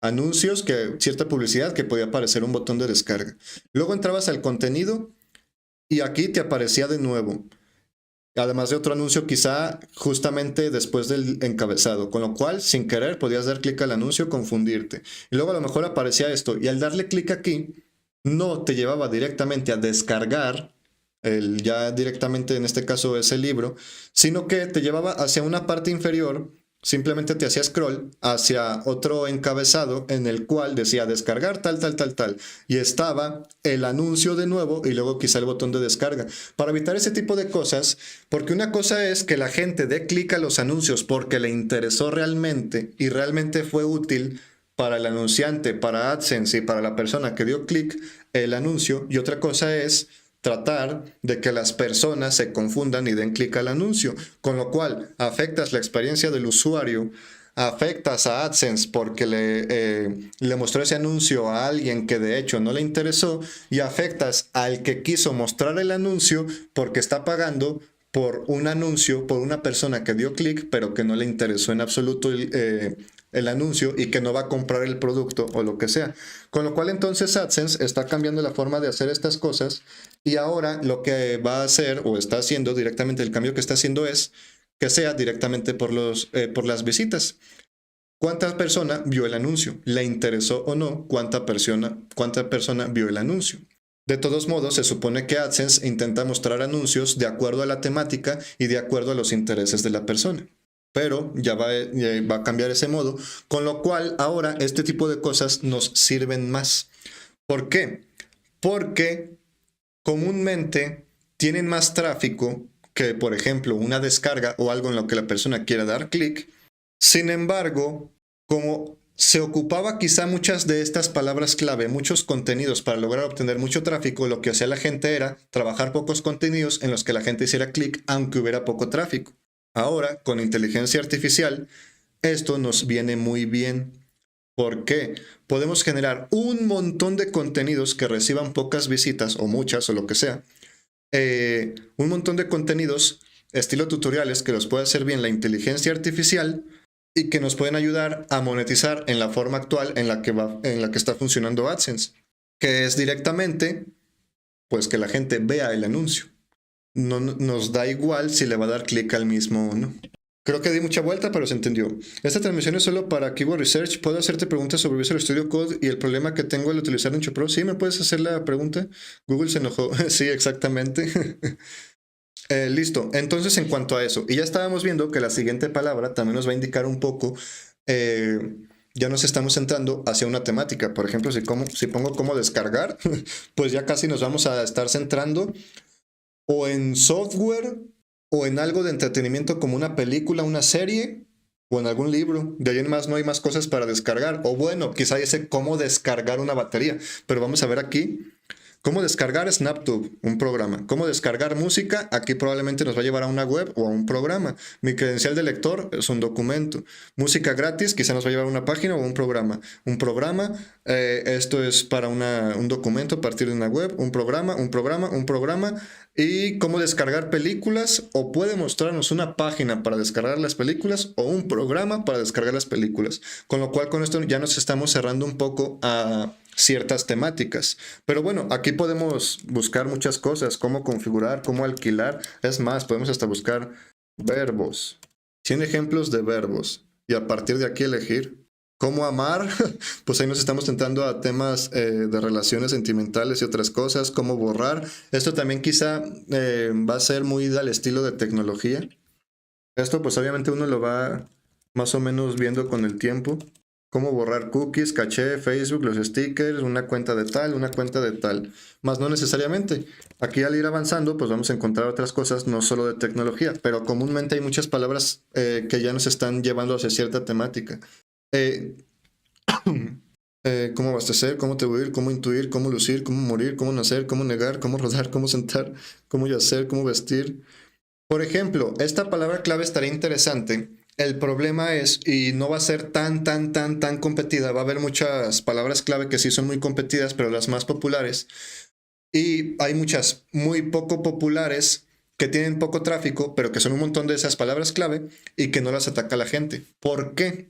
anuncios, cierta publicidad que podía aparecer un botón de descarga. Luego entrabas al contenido y aquí te aparecía de nuevo, además de otro anuncio quizá justamente después del encabezado, con lo cual sin querer podías dar clic al anuncio, confundirte. Y luego a lo mejor aparecía esto y al darle clic aquí no te llevaba directamente a descargar ya directamente en este caso ese libro, sino que te llevaba hacia una parte inferior, simplemente te hacía scroll hacia otro encabezado en el cual decía descargar tal, tal, tal, tal, y estaba el anuncio de nuevo y luego quizá el botón de descarga, para evitar ese tipo de cosas, porque una cosa es que la gente dé clic a los anuncios porque le interesó realmente y realmente fue útil para el anunciante, para AdSense y para la persona que dio clic el anuncio, y otra cosa es tratar de que las personas se confundan y den clic al anuncio, con lo cual afectas la experiencia del usuario, afectas a AdSense porque le mostró ese anuncio a alguien que de hecho no le interesó y afectas al que quiso mostrar el anuncio porque está pagando por un anuncio, por una persona que dio clic pero que no le interesó en absoluto el anuncio y que no va a comprar el producto o lo que sea. Con lo cual entonces AdSense está cambiando la forma de hacer estas cosas y ahora lo que va a hacer o está haciendo directamente, el cambio que está haciendo es que sea directamente por las visitas. ¿Cuánta persona vio el anuncio? ¿Le interesó o no? ¿Cuánta persona vio el anuncio? De todos modos, se supone que AdSense intenta mostrar anuncios de acuerdo a la temática y de acuerdo a los intereses de la persona. Pero ya va a cambiar ese modo, con lo cual ahora este tipo de cosas nos sirven más. ¿Por qué? Porque comúnmente tienen más tráfico que, por ejemplo, una descarga o algo en lo que la persona quiera dar clic. Sin embargo, como se ocupaba quizá muchas de estas palabras clave, muchos contenidos para lograr obtener mucho tráfico. Lo que hacía la gente era trabajar pocos contenidos en los que la gente hiciera clic aunque hubiera poco tráfico. Ahora, con inteligencia artificial, esto nos viene muy bien. ¿Por qué? Podemos generar un montón de contenidos que reciban pocas visitas o muchas o lo que sea. Un montón de contenidos estilo tutoriales que los puede hacer bien la inteligencia artificial y que nos pueden ayudar a monetizar en la forma actual en la que está funcionando AdSense, que es directamente pues que la gente vea el anuncio. No nos da igual si le va a dar clic al mismo o no. Creo que di mucha vuelta, pero se entendió. Esta transmisión es solo para Keyword Research. ¿Puedo hacerte preguntas sobre Visual Studio Code y el problema que tengo al utilizar Ninja Pro? Sí, ¿me puedes hacer la pregunta? Google se enojó. Sí, exactamente. Listo. Entonces, en cuanto a eso, y ya estábamos viendo que la siguiente palabra también nos va a indicar un poco, ya nos estamos centrando hacia una temática. Por ejemplo, si pongo cómo descargar, pues ya casi nos vamos a estar centrando o en software o en algo de entretenimiento como una película, una serie o en algún libro. De ahí en más no hay más cosas para descargar. O bueno, quizá ese cómo descargar una batería. Pero vamos a ver aquí. ¿Cómo descargar SnapTube? Un programa. ¿Cómo descargar música? Aquí probablemente nos va a llevar a una web o a un programa. Mi credencial de lector es un documento. Música gratis, quizá nos va a llevar a una página o a un programa. Un programa, esto es para un documento a partir de una web. Un programa, un programa, un programa. Y cómo descargar películas, o puede mostrarnos una página para descargar las películas o un programa para descargar las películas. Con lo cual con esto ya nos estamos cerrando un poco a ciertas temáticas. Pero bueno, aquí podemos buscar muchas cosas, cómo configurar, cómo alquilar. Es más, podemos hasta buscar verbos. 100 ejemplos de verbos. Y a partir de aquí elegir cómo amar. Pues ahí nos estamos centrando a temas de relaciones sentimentales y otras cosas. Cómo borrar. Esto también quizá va a ser muy al estilo de tecnología. Esto pues obviamente uno lo va más o menos viendo con el tiempo. Cómo borrar cookies, caché, Facebook, los stickers, una cuenta de tal, una cuenta de tal. Más no necesariamente. Aquí al ir avanzando, pues vamos a encontrar otras cosas, no solo de tecnología, pero comúnmente hay muchas palabras que ya nos están llevando hacia cierta temática. Cómo abastecer, cómo atribuir, cómo intuir, cómo lucir, cómo morir, cómo nacer, cómo negar, cómo rodar, cómo sentar, cómo yacer, cómo vestir. Por ejemplo, esta palabra clave estaría interesante. El problema es, y no va a ser tan competida, va a haber muchas palabras clave que sí son muy competidas, pero las más populares. Y hay muchas muy poco populares que tienen poco tráfico, pero que son un montón de esas palabras clave y que no las ataca la gente. ¿Por qué?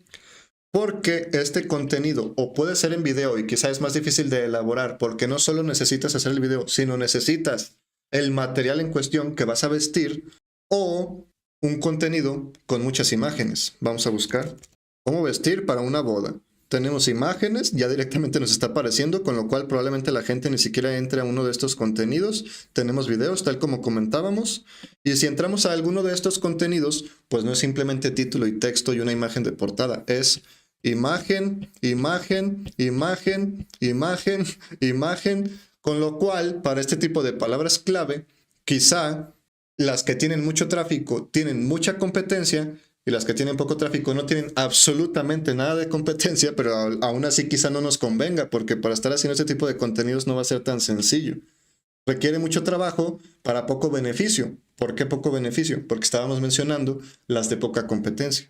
Porque este contenido o puede ser en video y quizá es más difícil de elaborar porque no solo necesitas hacer el video, sino necesitas el material en cuestión que vas a vestir o un contenido con muchas imágenes. Vamos a buscar cómo vestir para una boda. Tenemos imágenes, ya directamente nos está apareciendo, con lo cual probablemente la gente ni siquiera entre a uno de estos contenidos. Tenemos videos, tal como comentábamos. Y si entramos a alguno de estos contenidos, pues no es simplemente título y texto y una imagen de portada. Es imagen, imagen, imagen, imagen, imagen. Con lo cual, para este tipo de palabras clave, quizá las que tienen mucho tráfico tienen mucha competencia y las que tienen poco tráfico no tienen absolutamente nada de competencia, pero aún así quizá no nos convenga, porque para estar haciendo este tipo de contenidos no va a ser tan sencillo. Requiere mucho trabajo para poco beneficio. ¿Por qué poco beneficio? Porque estábamos mencionando las de poca competencia.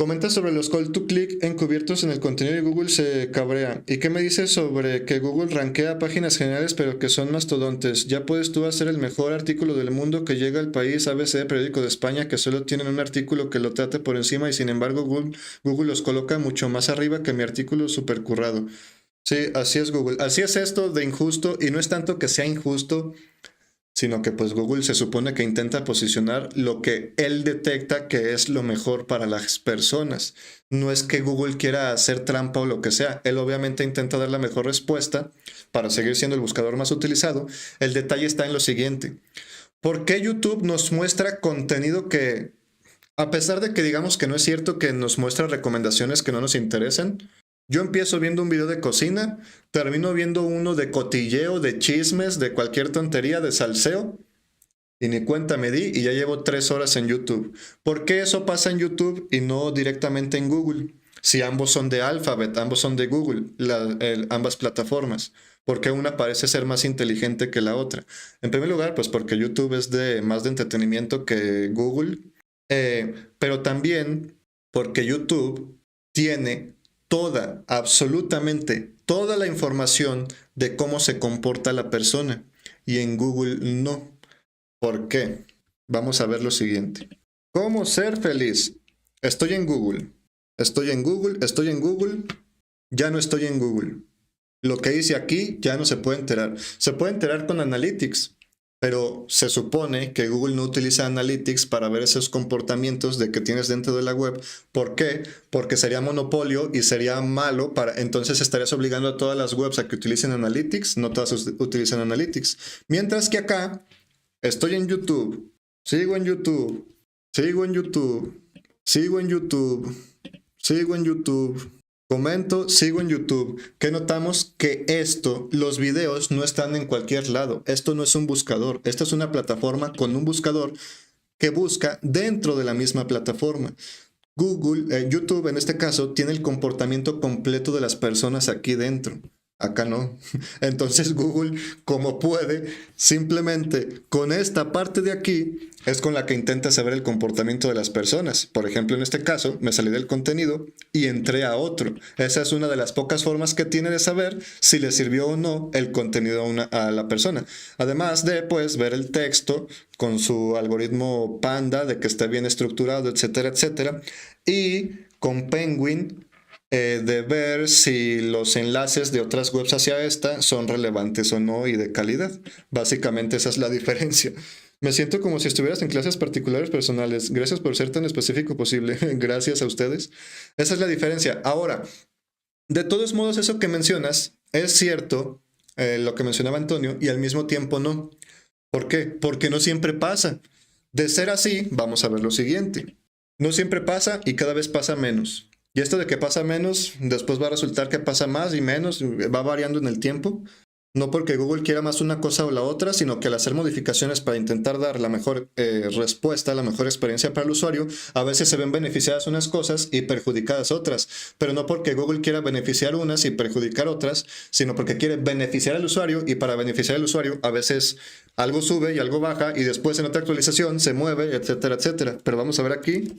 Comenta sobre los call to click encubiertos en el contenido de Google, se cabrea. ¿Y qué me dices sobre que Google rankea páginas generales pero que son mastodontes? Ya puedes tú hacer el mejor artículo del mundo que llega al país ABC, periódico de España, que solo tienen un artículo que lo trate por encima y sin embargo Google los coloca mucho más arriba que mi artículo super currado. Sí, así es Google. Así es esto de injusto y no es tanto que sea injusto, sino que pues Google se supone que intenta posicionar lo que él detecta que es lo mejor para las personas. No es que Google quiera hacer trampa o lo que sea. Él obviamente intenta dar la mejor respuesta para seguir siendo el buscador más utilizado. El detalle está en lo siguiente. ¿Por qué YouTube nos muestra contenido que, a pesar de que digamos que no es cierto que nos muestra recomendaciones que no nos interesan? Yo empiezo viendo un video de cocina, termino viendo uno de cotilleo, de chismes, de cualquier tontería, de salseo, y ni cuenta me di y ya llevo 3 horas en YouTube. ¿Por qué eso pasa en YouTube y no directamente en Google? Si ambos son de Alphabet, ambos son de Google, ambas plataformas. ¿Por qué una parece ser más inteligente que la otra? En primer lugar, pues porque YouTube es más de entretenimiento que Google, pero también porque YouTube tiene toda, absolutamente toda la información de cómo se comporta la persona y en Google no. ¿Por qué? Vamos a ver lo siguiente. ¿Cómo ser feliz? Estoy en Google. Estoy en Google, estoy en Google, ya no estoy en Google. Lo que hice aquí ya no se puede enterar. Se puede enterar con Analytics, pero se supone que Google no utiliza Analytics para ver esos comportamientos de que tienes dentro de la web. ¿Por qué? Porque sería monopolio y sería malo entonces estarías obligando a todas las webs a que utilicen Analytics, no todas utilizan Analytics. Mientras que acá estoy en YouTube, sigo en YouTube, sigo en YouTube, sigo en YouTube, sigo en YouTube. Comento, sigo en YouTube. ¿Qué notamos? Que los videos no están en cualquier lado. Esto no es un buscador. Esta es una plataforma con un buscador que busca dentro de la misma plataforma. YouTube en este caso, tiene el comportamiento completo de las personas aquí dentro. Acá no. Entonces Google, como puede, simplemente con esta parte de aquí es con la que intenta saber el comportamiento de las personas. Por ejemplo, en este caso, me salí del contenido y entré a otro. Esa es una de las pocas formas que tiene de saber si le sirvió o no el contenido a la persona. Además de, pues, ver el texto con su algoritmo Panda, de que esté bien estructurado, etcétera, etcétera. Y con Penguin, de ver si los enlaces de otras webs hacia esta son relevantes o no y de calidad. Básicamente esa es la diferencia. Me siento como si estuvieras en clases particulares personales. Gracias por ser tan específico posible. Gracias a ustedes. Esa es la diferencia. Ahora, de todos modos, eso que mencionas es cierto, lo que mencionaba Antonio, y al mismo tiempo no. ¿Por qué? Porque no siempre pasa. De ser así, vamos a ver lo siguiente. No siempre pasa y cada vez pasa menos. Y esto de que pasa menos, después va a resultar que pasa más y menos, va variando en el tiempo. No porque Google quiera más una cosa o la otra, sino que al hacer modificaciones para intentar dar la mejor respuesta, la mejor experiencia para el usuario, a veces se ven beneficiadas unas cosas y perjudicadas otras. Pero no porque Google quiera beneficiar unas y perjudicar otras, sino porque quiere beneficiar al usuario, y para beneficiar al usuario a veces algo sube y algo baja y después en otra actualización se mueve, etcétera, etcétera. Pero vamos a ver aquí.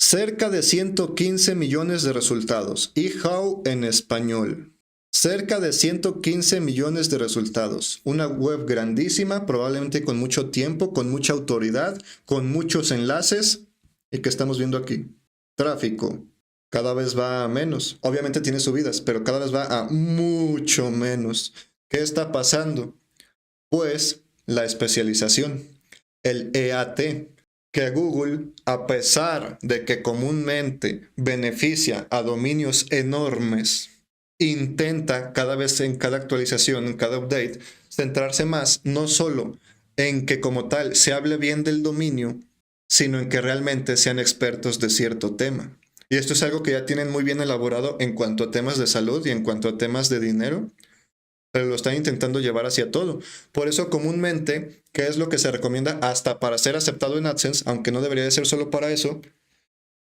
Cerca de 115 millones de resultados. eHow en español. Cerca de 115 millones de resultados. Una web grandísima, probablemente con mucho tiempo, con mucha autoridad, con muchos enlaces. ¿Y qué estamos viendo aquí? Tráfico. Cada vez va a menos. Obviamente tiene subidas, pero cada vez va a mucho menos. ¿Qué está pasando? Pues la especialización. El EAT. Que Google, a pesar de que comúnmente beneficia a dominios enormes, intenta cada vez en cada actualización, en cada update, centrarse más no solo en que como tal se hable bien del dominio, sino en que realmente sean expertos de cierto tema. Y esto es algo que ya tienen muy bien elaborado en cuanto a temas de salud y en cuanto a temas de dinero, pero lo están intentando llevar hacia todo. Por eso comúnmente, ¿qué es lo que se recomienda hasta para ser aceptado en AdSense? Aunque no debería de ser solo para eso,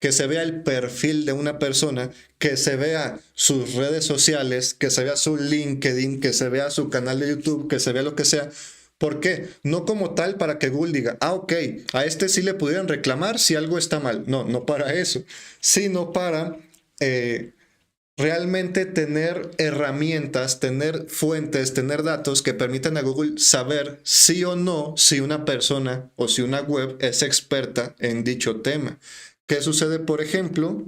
que se vea el perfil de una persona, que se vea sus redes sociales, que se vea su LinkedIn, que se vea su canal de YouTube, que se vea lo que sea. ¿Por qué? No como tal para que Google diga, ok, a este sí le pudieran reclamar si algo está mal. No, no para eso, sino para realmente tener herramientas, tener fuentes, tener datos que permitan a Google saber sí o no si una persona o si una web es experta en dicho tema. ¿Qué sucede, por ejemplo?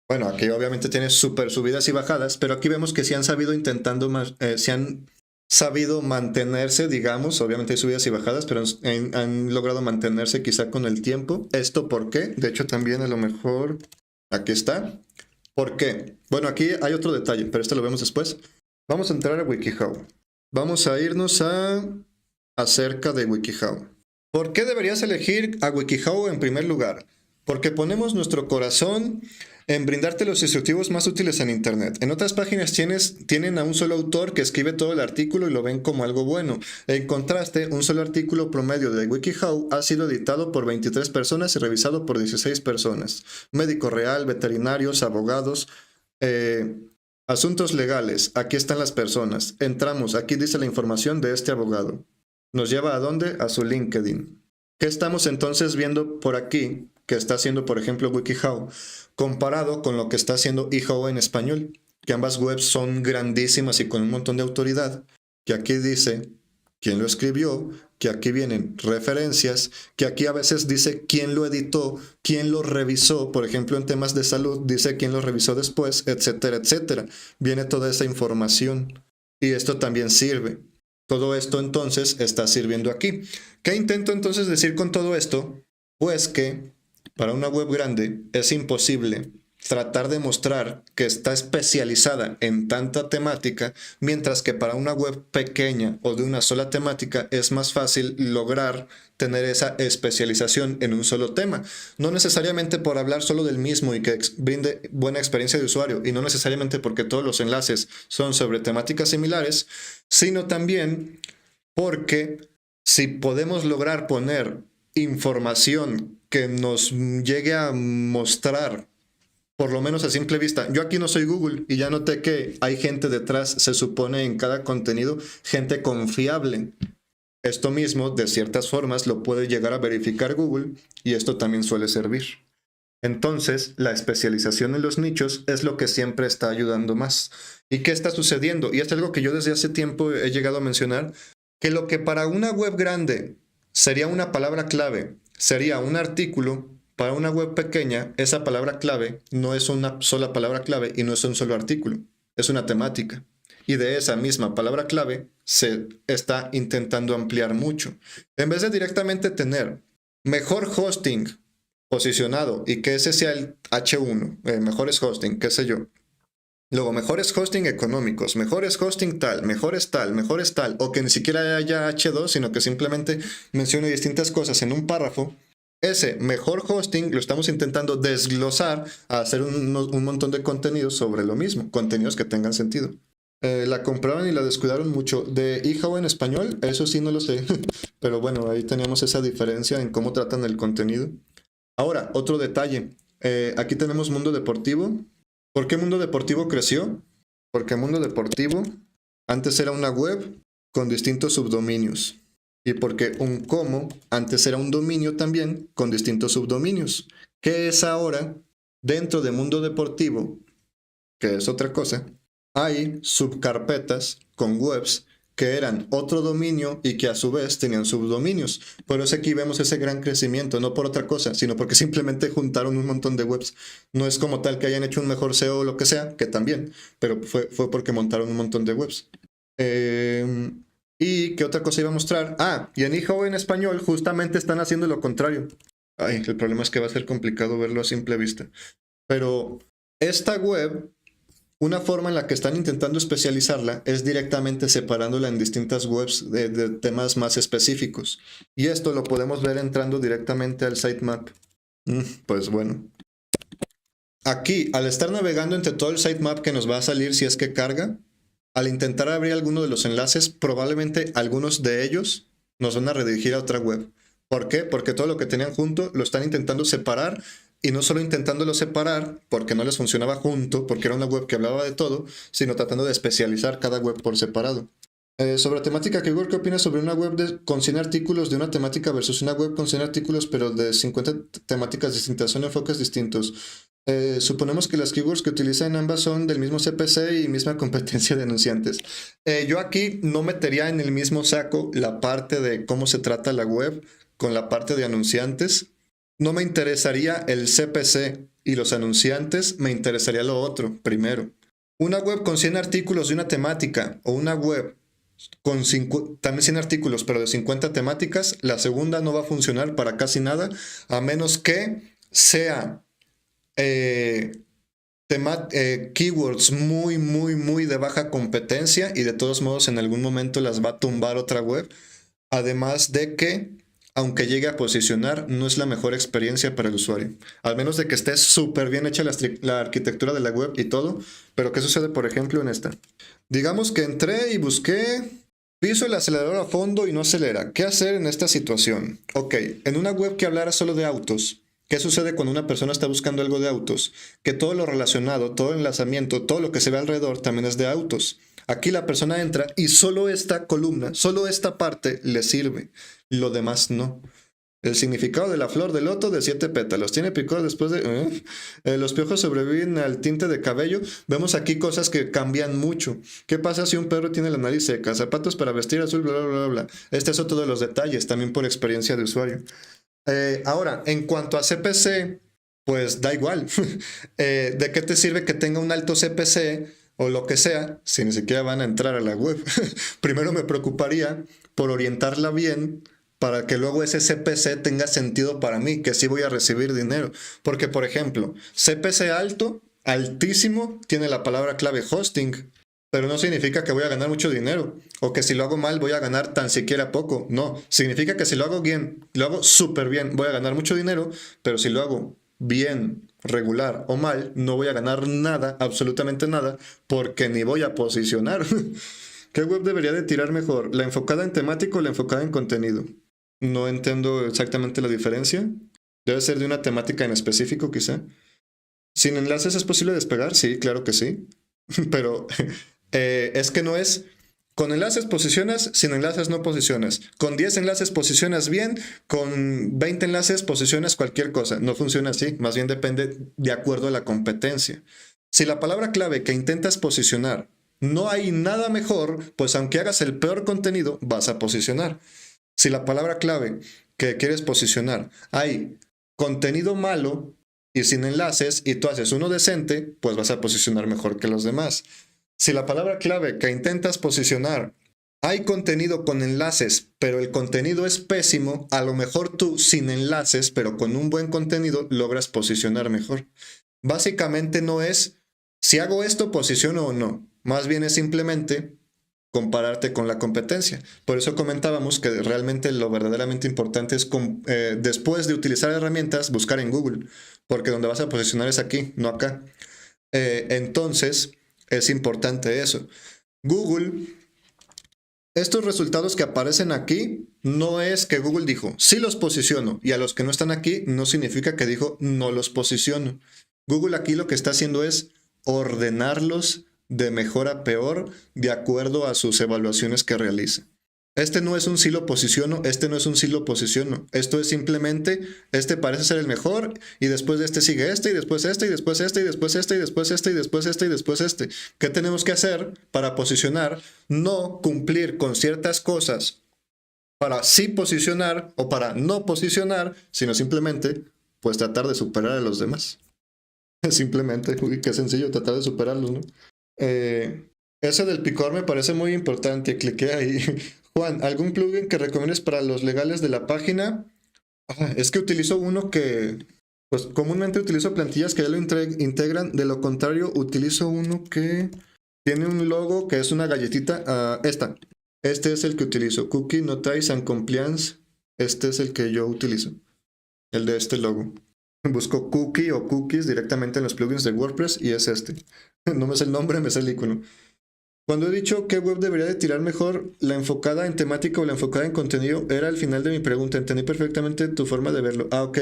Bueno, aquí obviamente tiene súper subidas y bajadas, pero aquí vemos que sí han sabido sí han sabido mantenerse, digamos, obviamente hay subidas y bajadas, pero han logrado mantenerse quizá con el tiempo. ¿Esto por qué? De hecho, también a lo mejor, aquí está. ¿Por qué? Bueno, aquí hay otro detalle, pero esto lo vemos después. Vamos a entrar a WikiHow. Vamos a irnos acerca de WikiHow. ¿Por qué deberías elegir a WikiHow en primer lugar? Porque ponemos nuestro corazón en brindarte los instructivos más útiles en Internet. En otras páginas tienen a un solo autor que escribe todo el artículo y lo ven como algo bueno. En contraste, un solo artículo promedio de WikiHow ha sido editado por 23 personas y revisado por 16 personas. Médico real, veterinarios, abogados, asuntos legales. Aquí están las personas. Entramos, aquí dice la información de este abogado. ¿Nos lleva a dónde? A su LinkedIn. ¿Qué estamos entonces viendo por aquí que está haciendo, por ejemplo, WikiHow, comparado con lo que está haciendo eHow en español? Que ambas webs son grandísimas y con un montón de autoridad, que aquí dice quién lo escribió, que aquí vienen referencias, que aquí a veces dice quién lo editó, quién lo revisó, por ejemplo en temas de salud dice quién lo revisó después, etcétera, etcétera. Viene toda esa información y esto también sirve. Todo esto entonces está sirviendo aquí. ¿Qué intento entonces decir con todo esto? Pues que para una web grande es imposible tratar de mostrar que está especializada en tanta temática, mientras que para una web pequeña o de una sola temática es más fácil lograr tener esa especialización en un solo tema. No necesariamente por hablar solo del mismo y que brinde buena experiencia de usuario, y no necesariamente porque todos los enlaces son sobre temáticas similares, sino también porque si podemos lograr poner información que nos llegue a mostrar, por lo menos a simple vista. Yo aquí no soy Google y ya noté que hay gente detrás, se supone en cada contenido, gente confiable. Esto mismo, de ciertas formas, lo puede llegar a verificar Google y esto también suele servir. Entonces, la especialización en los nichos es lo que siempre está ayudando más. ¿Y qué está sucediendo? Y es algo que yo desde hace tiempo he llegado a mencionar, que lo que para una web grande sería una palabra clave, sería un artículo. Para una web pequeña, esa palabra clave no es una sola palabra clave y no es un solo artículo, es una temática. Y de esa misma palabra clave se está intentando ampliar mucho. En vez de directamente tener mejor hosting posicionado y que ese sea el H1, mejores hosting, qué sé yo. Luego, mejores hosting económicos, mejores hosting tal, mejores tal, o que ni siquiera haya H2, sino que simplemente mencione distintas cosas en un párrafo. Ese mejor hosting lo estamos intentando desglosar a hacer un montón de contenidos sobre lo mismo, contenidos que tengan sentido. La compraron y la descuidaron mucho. De eHow en español, eso sí no lo sé, pero bueno, ahí teníamos esa diferencia en cómo tratan el contenido. Ahora, otro detalle, aquí tenemos Mundo Deportivo. ¿Por qué Mundo Deportivo creció? Porque Mundo Deportivo antes era una web con distintos subdominios. Y porque un como antes era un dominio también con distintos subdominios. ¿Qué es ahora? Dentro de Mundo Deportivo, que es otra cosa, hay subcarpetas con webs que eran otro dominio y que a su vez tenían subdominios. Por eso aquí vemos ese gran crecimiento, no por otra cosa, sino porque simplemente juntaron un montón de webs. No es como tal que hayan hecho un mejor SEO o lo que sea, que también, pero fue porque montaron un montón de webs. ¿Y qué otra cosa iba a mostrar? Ah, y en eHow en español justamente están haciendo lo contrario. Ay, el problema es que va a ser complicado verlo a simple vista. Pero esta web, una forma en la que están intentando especializarla es directamente separándola en distintas webs de temas más específicos. Y esto lo podemos ver entrando directamente al sitemap. Pues bueno. Aquí, al estar navegando entre todo el sitemap que nos va a salir si es que carga, al intentar abrir alguno de los enlaces, probablemente algunos de ellos nos van a redirigir a otra web. ¿Por qué? Porque todo lo que tenían junto lo están intentando separar, y no solo intentándolo separar porque no les funcionaba junto, porque era una web que hablaba de todo, sino tratando de especializar cada web por separado. Sobre temática keyword, ¿qué opinas sobre una web con 100 artículos de una temática versus una web con 100 artículos pero de 50 temáticas distintas? Son enfoques distintos. Suponemos que las keywords que utilizan ambas son del mismo CPC y misma competencia de anunciantes. Yo aquí no metería en el mismo saco la parte de cómo se trata la web con la parte de anunciantes. No me interesaría el CPC y los anunciantes, me interesaría lo otro primero. Una web con 100 artículos de una temática o una web con también 100 artículos pero de 50 temáticas, la segunda no va a funcionar para casi nada, a menos que sea keywords muy de baja competencia, y de todos modos en algún momento las va a tumbar otra web. Además de que aunque llegue a posicionar, no es la mejor experiencia para el usuario. Al menos de que esté súper bien hecha la arquitectura de la web y todo. Pero ¿qué sucede, por ejemplo, en esta? Digamos que entré y busqué, piso el acelerador a fondo y no acelera. ¿Qué hacer en esta situación? Ok, en una web que hablara solo de autos, ¿qué sucede cuando una persona está buscando algo de autos? Que todo lo relacionado, todo el enlazamiento, todo lo que se ve alrededor también es de autos. Aquí la persona entra y solo esta columna, solo esta parte le sirve. Lo demás no. El significado de la flor de loto de 7 pétalos. Tiene picor después de... los piojos sobreviven al tinte de cabello. Vemos aquí cosas que cambian mucho. ¿Qué pasa si un perro tiene la nariz seca? Zapatos para vestir azul, bla, bla, bla, bla. Este es otro de los detalles, también por experiencia de usuario. Ahora, en cuanto a CPC, pues da igual. ¿De qué te sirve que tenga un alto CPC o lo que sea si ni siquiera van a entrar a la web? Primero me preocuparía por orientarla bien para que luego ese CPC tenga sentido para mí, que sí voy a recibir dinero. Porque, por ejemplo, CPC alto, altísimo, tiene la palabra clave hosting, pero no significa que voy a ganar mucho dinero, o que si lo hago mal voy a ganar tan siquiera poco. No, significa que si lo hago bien, lo hago súper bien, voy a ganar mucho dinero, pero si lo hago bien, regular o mal, no voy a ganar nada, absolutamente nada, porque ni voy a posicionar. ¿Qué web debería de tirar mejor? ¿La enfocada en temático o la enfocada en contenido? No entiendo exactamente la diferencia. Debe ser de una temática en específico, quizá. ¿Sin enlaces es posible despegar? Sí, claro que sí. Pero es que no es... Con enlaces posicionas, sin enlaces no posicionas. Con 10 enlaces posicionas bien, con 20 enlaces posicionas cualquier cosa. No funciona así, más bien depende de acuerdo a la competencia. Si la palabra clave que intentas posicionar no hay nada mejor, pues aunque hagas el peor contenido, vas a posicionar. Si la palabra clave que quieres posicionar hay contenido malo y sin enlaces y tú haces uno decente, pues vas a posicionar mejor que los demás. Si la palabra clave que intentas posicionar hay contenido con enlaces, pero el contenido es pésimo, a lo mejor tú sin enlaces, pero con un buen contenido, logras posicionar mejor. Básicamente no es si hago esto, posiciono o no. Más bien es simplemente compararte con la competencia. Por eso comentábamos que realmente lo verdaderamente importante es después de utilizar herramientas, buscar en Google, porque donde vas a posicionar es aquí, no acá. Entonces, es importante eso. Google, estos resultados que aparecen aquí, no es que Google dijo, sí los posiciono, y a los que no están aquí, no significa que dijo, no los posiciono. Google aquí lo que está haciendo es ordenarlos de mejor a peor de acuerdo a sus evaluaciones que realiza. Este no es un sí lo posiciono, este no es un sí lo posiciono. Esto es simplemente, este parece ser el mejor, y después de este sigue este, y después este, y después este, y después este, y después este, y después este, y después este. ¿Qué tenemos que hacer para posicionar? No cumplir con ciertas cosas para sí posicionar o para no posicionar, sino simplemente, pues tratar de superar a los demás. Simplemente, uy, qué sencillo tratar de superarlos, ¿no? Ese del picor me parece muy importante, cliqué ahí. Juan, ¿algún plugin que recomiendes para los legales de la página? Es que utilizo uno que, pues comúnmente utilizo plantillas que ya lo integran, de lo contrario utilizo uno que tiene un logo que es una galletita, este es el que utilizo, Cookie Notice and Compliance, este es el que yo utilizo, el de este logo. Busco cookie o cookies directamente en los plugins de WordPress y es este. No me sé el nombre, me sé el icono. Cuando he dicho qué web debería de tirar mejor, la enfocada en temática o la enfocada en contenido, era el final de mi pregunta. Entendí perfectamente tu forma de verlo. Ok.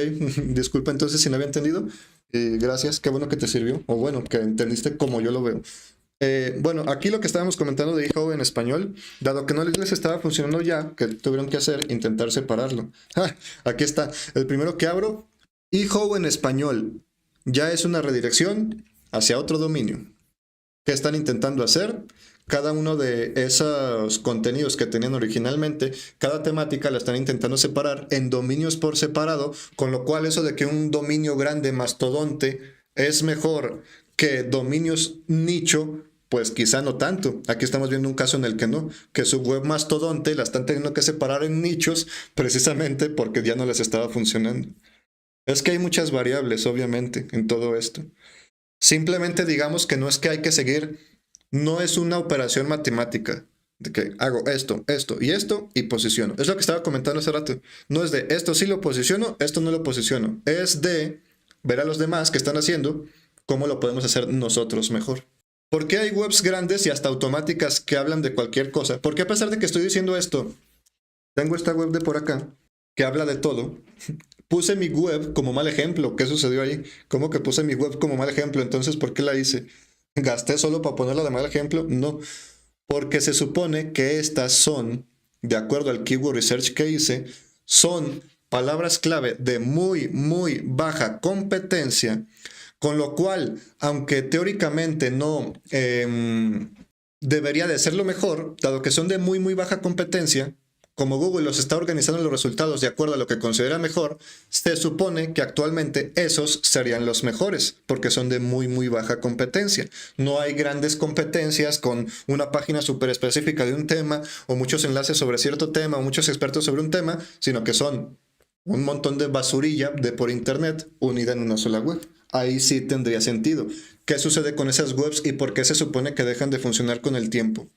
Disculpa entonces si no había entendido. Gracias, qué bueno que te sirvió. O bueno, que entendiste como yo lo veo. Bueno, aquí lo que estábamos comentando de eHow en español, dado que no les estaba funcionando ya, que tuvieron que hacer, intentar separarlo. Aquí está. El primero que abro, eHow en español. Ya es una redirección hacia otro dominio. ¿Qué están intentando hacer? Cada uno de esos contenidos que tenían originalmente, cada temática la están intentando separar en dominios por separado, con lo cual eso de que un dominio grande mastodonte es mejor que dominios nicho, pues quizá no tanto. Aquí estamos viendo un caso en el que no, que su web mastodonte la están teniendo que separar en nichos precisamente porque ya no les estaba funcionando. Es que hay muchas variables, obviamente, en todo esto. Simplemente digamos que no es que hay que seguir, no es una operación matemática. De que hago esto y posiciono. Es lo que estaba comentando hace rato. No es de esto sí lo posiciono, esto no lo posiciono. Es de ver a los demás que están haciendo, cómo lo podemos hacer nosotros mejor. ¿Por qué hay webs grandes y hasta automáticas que hablan de cualquier cosa? Porque a pesar de que estoy diciendo esto, tengo esta web de por acá que habla de todo. Puse mi web como mal ejemplo. ¿Qué sucedió ahí? ¿Cómo que puse mi web como mal ejemplo? Entonces, ¿por qué la hice? ¿Gasté solo para ponerla de mal ejemplo? No, porque se supone que estas son, de acuerdo al keyword research que hice, son palabras clave de muy baja competencia, con lo cual, aunque teóricamente no debería de ser lo mejor, dado que son de muy baja competencia, como Google los está organizando los resultados de acuerdo a lo que considera mejor, se supone que actualmente esos serían los mejores, porque son de muy baja competencia. No hay grandes competencias con una página súper específica de un tema, o muchos enlaces sobre cierto tema, o muchos expertos sobre un tema, sino que son un montón de basurilla de por internet unida en una sola web. Ahí sí tendría sentido. ¿Qué sucede con esas webs y por qué se supone que dejan de funcionar con el tiempo?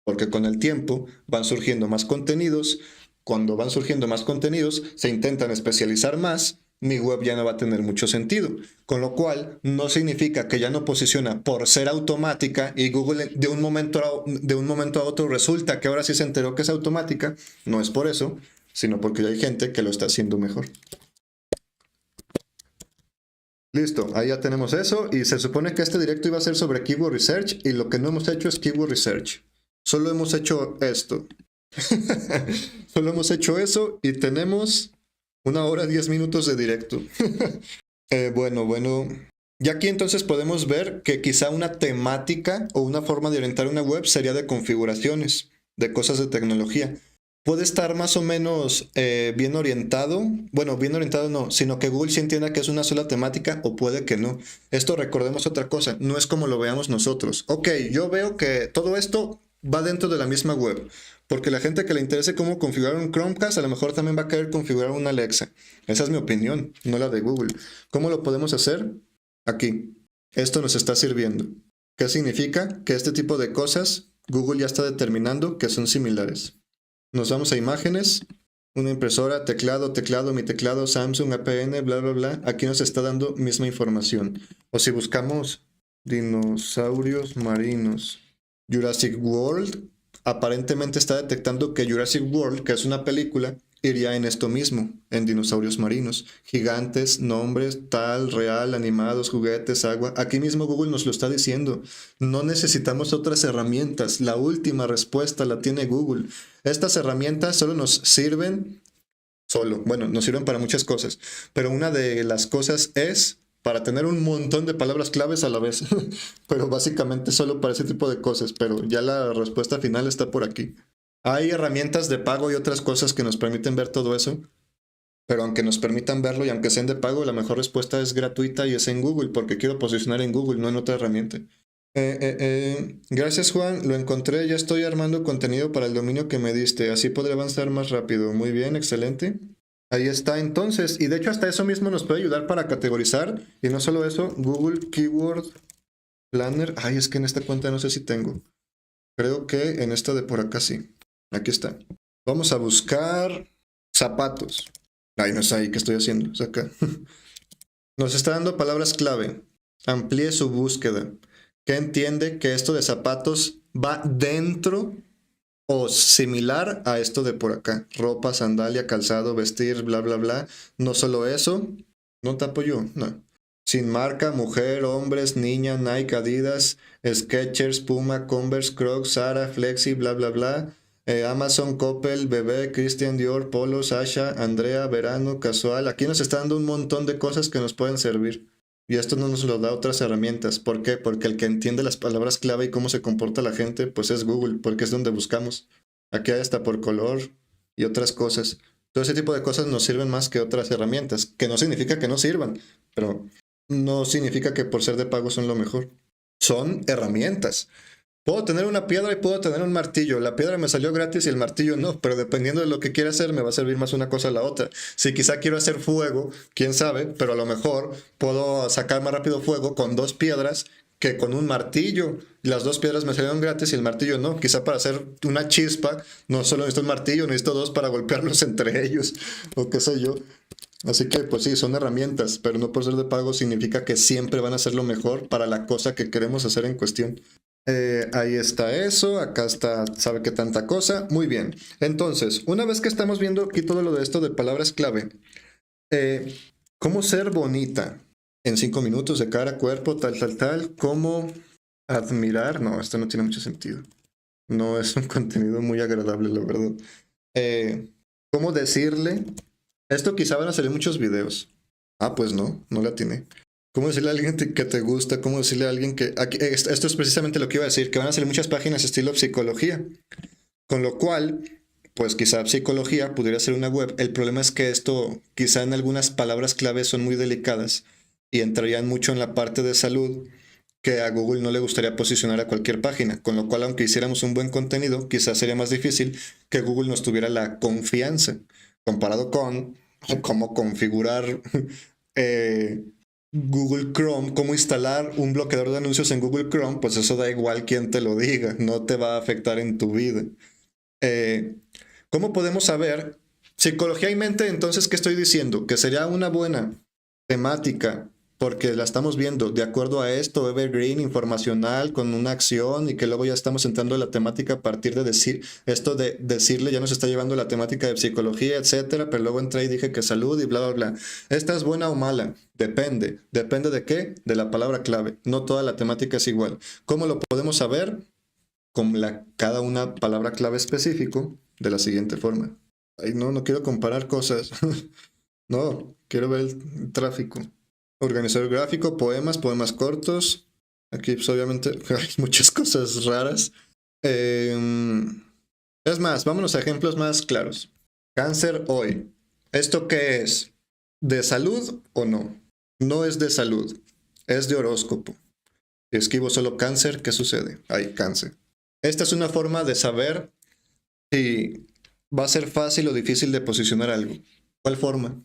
Porque con el tiempo van surgiendo más contenidos. Cuando van surgiendo más contenidos, se intentan especializar más. Mi web ya no va a tener mucho sentido. Con lo cual, no significa que ya no posiciona por ser automática y Google de un momento a otro resulta que ahora sí se enteró que es automática. No es por eso, sino porque ya hay gente que lo está haciendo mejor. Listo, ahí ya tenemos eso y se supone que este directo iba a ser sobre Keyword Research y lo que no hemos hecho es Keyword Research. Solo hemos hecho esto. Solo hemos hecho eso y tenemos 1 hora 10 minutos de directo. Bueno. Y aquí entonces podemos ver que quizá una temática o una forma de orientar una web sería de configuraciones, de cosas de tecnología. Puede estar más o menos bien orientado. Bueno, bien orientado no, sino que Google sí entienda que es una sola temática o puede que no. Esto recordemos otra cosa, no es como lo veamos nosotros. Ok, yo veo que todo esto va dentro de la misma web. Porque la gente que le interese cómo configurar un Chromecast a lo mejor también va a querer configurar una Alexa. Esa es mi opinión, no la de Google. ¿Cómo lo podemos hacer? Aquí. Esto nos está sirviendo. ¿Qué significa? Que este tipo de cosas Google ya está determinando que son similares. Nos vamos a imágenes, una impresora, teclado, mi teclado, Samsung, APN, bla. Aquí nos está dando misma información. O si buscamos dinosaurios marinos, Jurassic World, aparentemente está detectando que Jurassic World, que es una película, iría en esto mismo, en dinosaurios marinos. Gigantes, nombres, tal, real, animados, juguetes, agua. Aquí mismo Google nos lo está diciendo. No necesitamos otras herramientas. La última respuesta la tiene Google. Estas herramientas solo nos sirven, nos sirven para muchas cosas. Pero una de las cosas es para tener un montón de palabras claves a la vez. Pero básicamente solo para ese tipo de cosas. Pero ya la respuesta final está por aquí. Hay herramientas de pago y otras cosas que nos permiten ver todo eso. Pero aunque nos permitan verlo y aunque sean de pago, la mejor respuesta es gratuita y es en Google, porque quiero posicionar en Google, no en otra herramienta. Gracias, Juan, lo encontré, ya estoy armando contenido para el dominio que me diste, así podré avanzar más rápido. Muy bien, excelente. Ahí está entonces, y de hecho hasta eso mismo nos puede ayudar para categorizar, y no solo eso, Google Keyword Planner. Ay, es que en esta cuenta no sé si tengo. Creo que en esta de por acá sí. Aquí está. Vamos a buscar zapatos. Ay, no sé ahí qué estoy haciendo. Es acá. Nos está dando palabras clave. Amplíe su búsqueda. ¿Qué entiende que esto de zapatos va dentro o similar a esto de por acá? Ropa, sandalia, calzado, vestir, bla. No solo eso. No tapo yo, no. Sin marca, mujer, hombres, niña, Nike, Adidas, Skechers, Puma, Converse, Crocs, Zara, Flexi, bla. Amazon, Coppel, Bebé, Christian Dior, Polo, Sasha, Andrea, Verano, Casual. Aquí nos está dando un montón de cosas que nos pueden servir. Y esto no nos lo da otras herramientas. ¿Por qué? Porque el que entiende las palabras clave y cómo se comporta la gente, pues es Google, porque es donde buscamos. Aquí hay hasta por color y otras cosas. Todo ese tipo de cosas nos sirven más que otras herramientas, que no significa que no sirvan, pero no significa que por ser de pago son lo mejor. Son herramientas. Puedo tener una piedra y puedo tener un martillo. La piedra me salió gratis y el martillo no, pero dependiendo de lo que quiera hacer me va a servir más una cosa a la otra. Si quizá quiero hacer fuego, quién sabe, pero a lo mejor puedo sacar más rápido fuego con 2 piedras que con un martillo. Las dos piedras me salieron gratis y el martillo no. Quizá para hacer una chispa, no solo necesito el martillo, necesito dos para golpearlos entre ellos, o qué sé yo. Así que, pues sí, son herramientas, pero no por ser de pago significa que siempre van a ser lo mejor para la cosa que queremos hacer en cuestión. Ahí está eso, acá está, sabe qué tanta cosa. Muy bien. Entonces, una vez que estamos viendo aquí todo lo de esto de palabras clave, eh, ¿cómo ser bonita? En 5 minutos, de cara a cuerpo, tal. ¿Cómo admirar? No, esto no tiene mucho sentido. No es un contenido muy agradable, la verdad. Eh, ¿Cómo decirle? Esto quizá van a salir muchos videos. Ah, pues no la tiene. ¿Cómo decirle a alguien que te gusta? ¿Cómo decirle a alguien que... esto es precisamente lo que iba a decir, que van a salir muchas páginas estilo psicología. Con lo cual, pues quizá psicología pudiera ser una web. El problema es que esto, quizá en algunas palabras clave son muy delicadas y entrarían mucho en la parte de salud que a Google no le gustaría posicionar a cualquier página. Con lo cual, aunque hiciéramos un buen contenido, quizás sería más difícil que Google nos tuviera la confianza comparado con cómo configurar Google Chrome, cómo instalar un bloqueador de anuncios en Google Chrome, pues eso da igual quien te lo diga, no te va a afectar en tu vida. ¿Cómo podemos saber? Psicología y mente, entonces, ¿qué estoy diciendo? Que sería una buena temática, porque la estamos viendo de acuerdo a esto, evergreen, informacional, con una acción, y que luego ya estamos entrando en la temática a partir de decir, esto de decirle ya nos está llevando la temática de psicología, etcétera, pero luego entré y dije que salud y bla, bla, bla. ¿Esta es buena o mala? Depende. ¿Depende de qué? De la palabra clave. No toda la temática es igual. ¿Cómo lo podemos saber? Con cada una palabra clave específico de la siguiente forma. Ay, no quiero comparar cosas. No, quiero ver el tráfico. Organizador gráfico, poemas cortos. Aquí pues, obviamente hay muchas cosas raras. Es más, vámonos a ejemplos más claros. Cáncer hoy. ¿Esto qué es? ¿De salud o no? No es de salud, es de horóscopo. Si escribo solo cáncer, ¿qué sucede? Hay cáncer. Esta es una forma de saber si va a ser fácil o difícil de posicionar algo. ¿Cuál forma?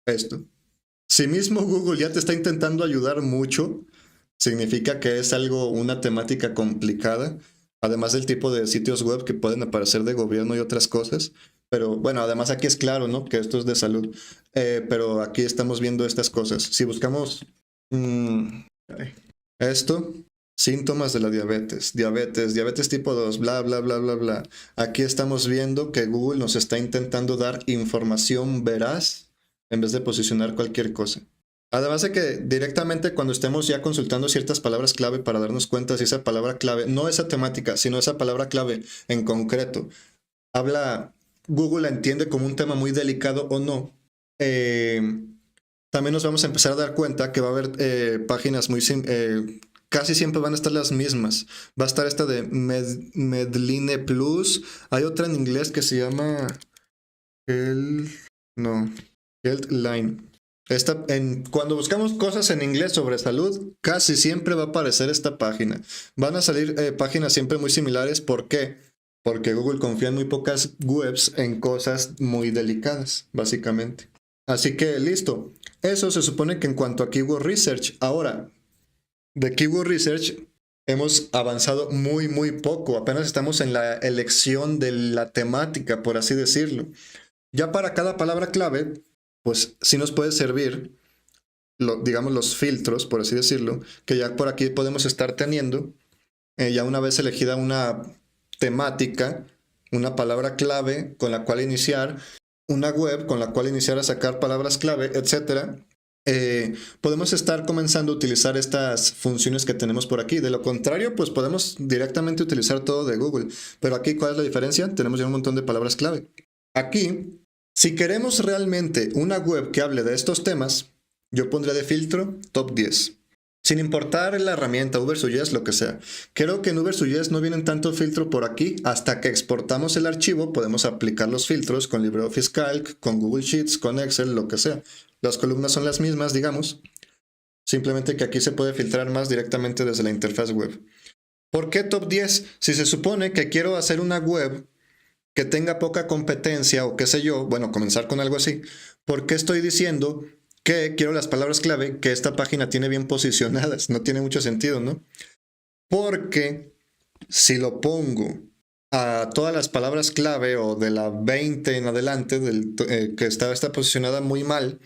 Esto. Si mismo Google ya te está intentando ayudar mucho, significa que es algo, una temática complicada, además del tipo de sitios web que pueden aparecer de gobierno y otras cosas. Pero bueno, además aquí es claro, ¿no? Que esto es de salud. Pero aquí estamos viendo estas cosas. Si buscamos esto, síntomas de la diabetes tipo 2, bla, bla, bla, bla, bla. Aquí estamos viendo que Google nos está intentando dar información veraz en vez de posicionar cualquier cosa. Además de que directamente cuando estemos ya consultando ciertas palabras clave para darnos cuenta si esa palabra clave, no esa temática, sino esa palabra clave en concreto, Google la entiende como un tema muy delicado o no, también nos vamos a empezar a dar cuenta que va a haber páginas casi siempre van a estar las mismas. Va a estar esta de Medline Plus. Hay otra en inglés que se llama Healthline. Cuando buscamos cosas en inglés sobre salud, casi siempre va a aparecer esta página. Van a salir páginas siempre muy similares. ¿Por qué? Porque Google confía en muy pocas webs en cosas muy delicadas, básicamente. Así que listo. Eso se supone que en cuanto a Keyword Research. Ahora, de Keyword Research hemos avanzado muy poco. Apenas estamos en la elección de la temática, por así decirlo. Ya para cada palabra clave, pues sí nos puede servir, digamos, los filtros, por así decirlo, que ya por aquí podemos estar teniendo. Ya una vez elegida una temática, una palabra clave con la cual iniciar, una web con la cual iniciar a sacar palabras clave, etcétera, podemos estar comenzando a utilizar estas funciones que tenemos por aquí. De lo contrario, pues podemos directamente utilizar todo de Google. Pero aquí, ¿cuál es la diferencia? Tenemos ya un montón de palabras clave. Aquí, si queremos realmente una web que hable de estos temas, yo pondré de filtro top 10. Sin importar la herramienta, Uber.Suggest, lo que sea. Creo que en Uber.Suggest no vienen tanto filtro por aquí. Hasta que exportamos el archivo, podemos aplicar los filtros con LibreOffice Calc, con Google Sheets, con Excel, lo que sea. Las columnas son las mismas, digamos. Simplemente que aquí se puede filtrar más directamente desde la interfaz web. ¿Por qué top 10? Si se supone que quiero hacer una web que tenga poca competencia o qué sé yo, bueno, comenzar con algo así. ¿Por qué estoy diciendo que quiero las palabras clave que esta página tiene bien posicionadas. No tiene mucho sentido, ¿no? Porque si lo pongo a todas las palabras clave o de la 20 en adelante, que está posicionada muy mal,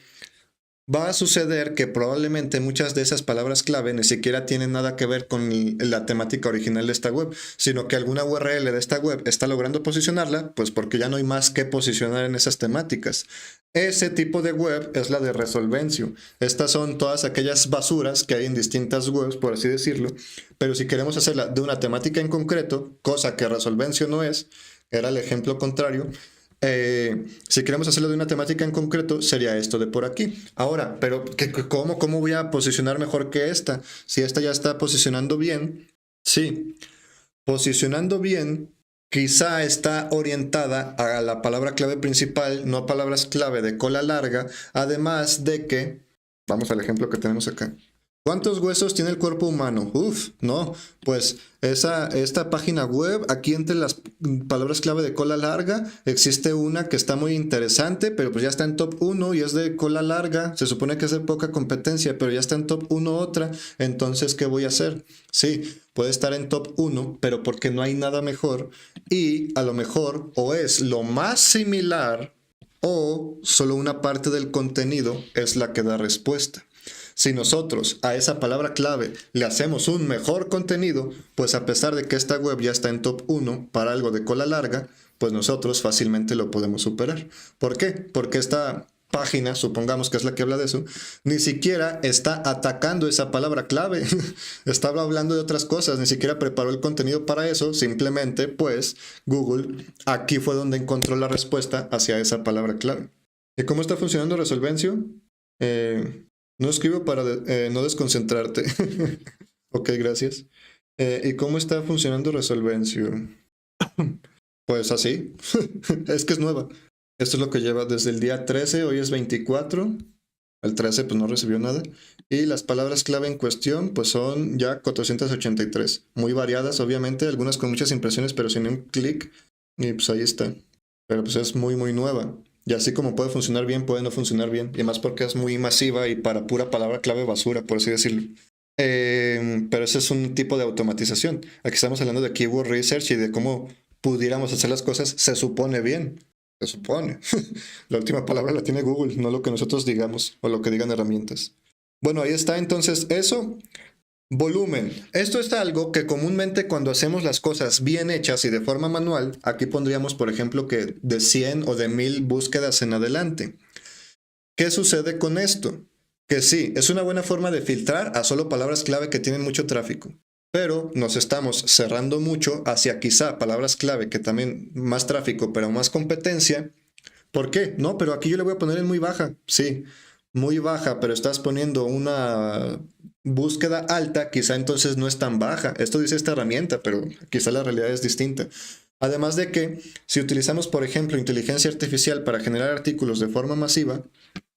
va a suceder que probablemente muchas de esas palabras clave ni siquiera tienen nada que ver con la temática original de esta web, sino que alguna URL de esta web está logrando posicionarla, pues porque ya no hay más que posicionar en esas temáticas. Ese tipo de web es la de Resolvencio. Estas son todas aquellas basuras que hay en distintas webs, por así decirlo, pero si queremos hacerla de una temática en concreto, cosa que Resolvencio no es, era el ejemplo contrario. Si queremos hacerlo de una temática en concreto, sería esto de por aquí. Ahora, pero ¿cómo voy a posicionar mejor que esta? Si esta ya está posicionando bien, sí, posicionando bien, quizá está orientada a la palabra clave principal, no a palabras clave de cola larga, además de que, vamos al ejemplo que tenemos acá. ¿Cuántos huesos tiene el cuerpo humano? Uf, no, pues esta página web, aquí entre las palabras clave de cola larga, existe una que está muy interesante, pero pues ya está en top 1 y es de cola larga, se supone que es de poca competencia, pero ya está en top 1 otra, entonces ¿qué voy a hacer? Sí, puede estar en top 1, pero porque no hay nada mejor y a lo mejor o es lo más similar o solo una parte del contenido es la que da respuesta. Si nosotros a esa palabra clave le hacemos un mejor contenido, pues a pesar de que esta web ya está en top 1 para algo de cola larga, pues nosotros fácilmente lo podemos superar. ¿Por qué? Porque esta página, supongamos que es la que habla de eso, ni siquiera está atacando esa palabra clave. Estaba hablando de otras cosas, ni siquiera preparó el contenido para eso, simplemente pues Google aquí fue donde encontró la respuesta hacia esa palabra clave. ¿Y cómo está funcionando Resolvencio? No escribo para no desconcentrarte. Ok, gracias. ¿Y cómo está funcionando Resolvencio? Pues así. Es que es nueva. Esto es lo que lleva desde el día 13, hoy es 24. El 13 pues no recibió nada. Y las palabras clave en cuestión pues son ya 483. Muy variadas, obviamente, algunas con muchas impresiones, pero sin un clic. Y pues ahí está. Pero pues es muy, muy nueva. Y así como puede funcionar bien, puede no funcionar bien. Y más porque es muy masiva y para pura palabra clave basura, por así decirlo. Pero ese es un tipo de automatización. Aquí estamos hablando de keyword research y de cómo pudiéramos hacer las cosas, se supone bien. Se supone. La última palabra la tiene Google, no lo que nosotros digamos o lo que digan herramientas. Bueno, ahí está entonces eso. Volumen. Esto es algo que comúnmente cuando hacemos las cosas bien hechas y de forma manual, aquí pondríamos por ejemplo que de 100 o de 1000 búsquedas en adelante. ¿Qué sucede con esto? Que sí, es una buena forma de filtrar a solo palabras clave que tienen mucho tráfico, pero nos estamos cerrando mucho hacia quizá palabras clave que también más tráfico, pero más competencia. ¿Por qué? No, pero aquí yo le voy a poner en muy baja. Sí, muy baja, pero estás poniendo una búsqueda alta, quizá entonces no es tan baja. Esto dice esta herramienta, pero quizá la realidad es distinta. Además de que si utilizamos, por ejemplo, inteligencia artificial para generar artículos de forma masiva,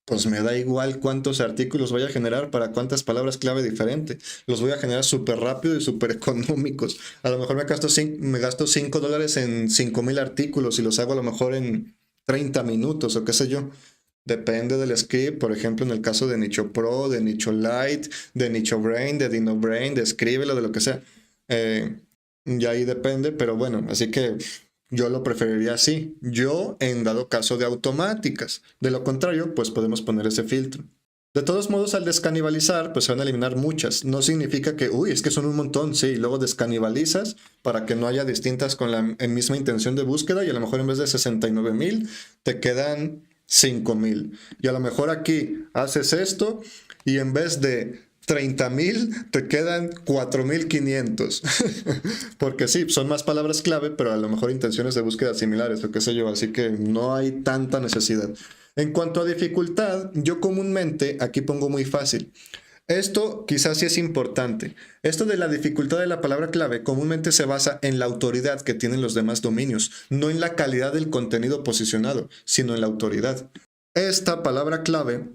pues me da igual cuántos artículos voy a generar para cuántas palabras clave diferentes. Los voy a generar súper rápido y súper económicos. A lo mejor me gasto $5 en 5000 artículos y los hago a lo mejor en 30 minutos o qué sé yo. Depende del script, por ejemplo, en el caso de Nicho Pro, de Nicho Lite, de Nicho Brain, de DinoBrain, de Escríbelo, de lo que sea. Ya ahí depende, pero bueno, así que yo lo preferiría así. Yo en dado caso de automáticas. De lo contrario, pues podemos poner ese filtro. De todos modos, al descanibalizar, pues se van a eliminar muchas. No significa que, uy, es que son un montón, sí. Luego descanibalizas para que no haya distintas con la misma intención de búsqueda y a lo mejor en vez de 69,000 te quedan 5,000. Y a lo mejor aquí haces esto y en vez de 30,000 te quedan 4,500. Porque sí, son más palabras clave, pero a lo mejor intenciones de búsqueda similares o qué sé yo. Así que no hay tanta necesidad. En cuanto a dificultad, yo comúnmente aquí pongo muy fácil. Esto quizás sí es importante. Esto de la dificultad de la palabra clave comúnmente se basa en la autoridad que tienen los demás dominios, no en la calidad del contenido posicionado, sino en la autoridad. Esta palabra clave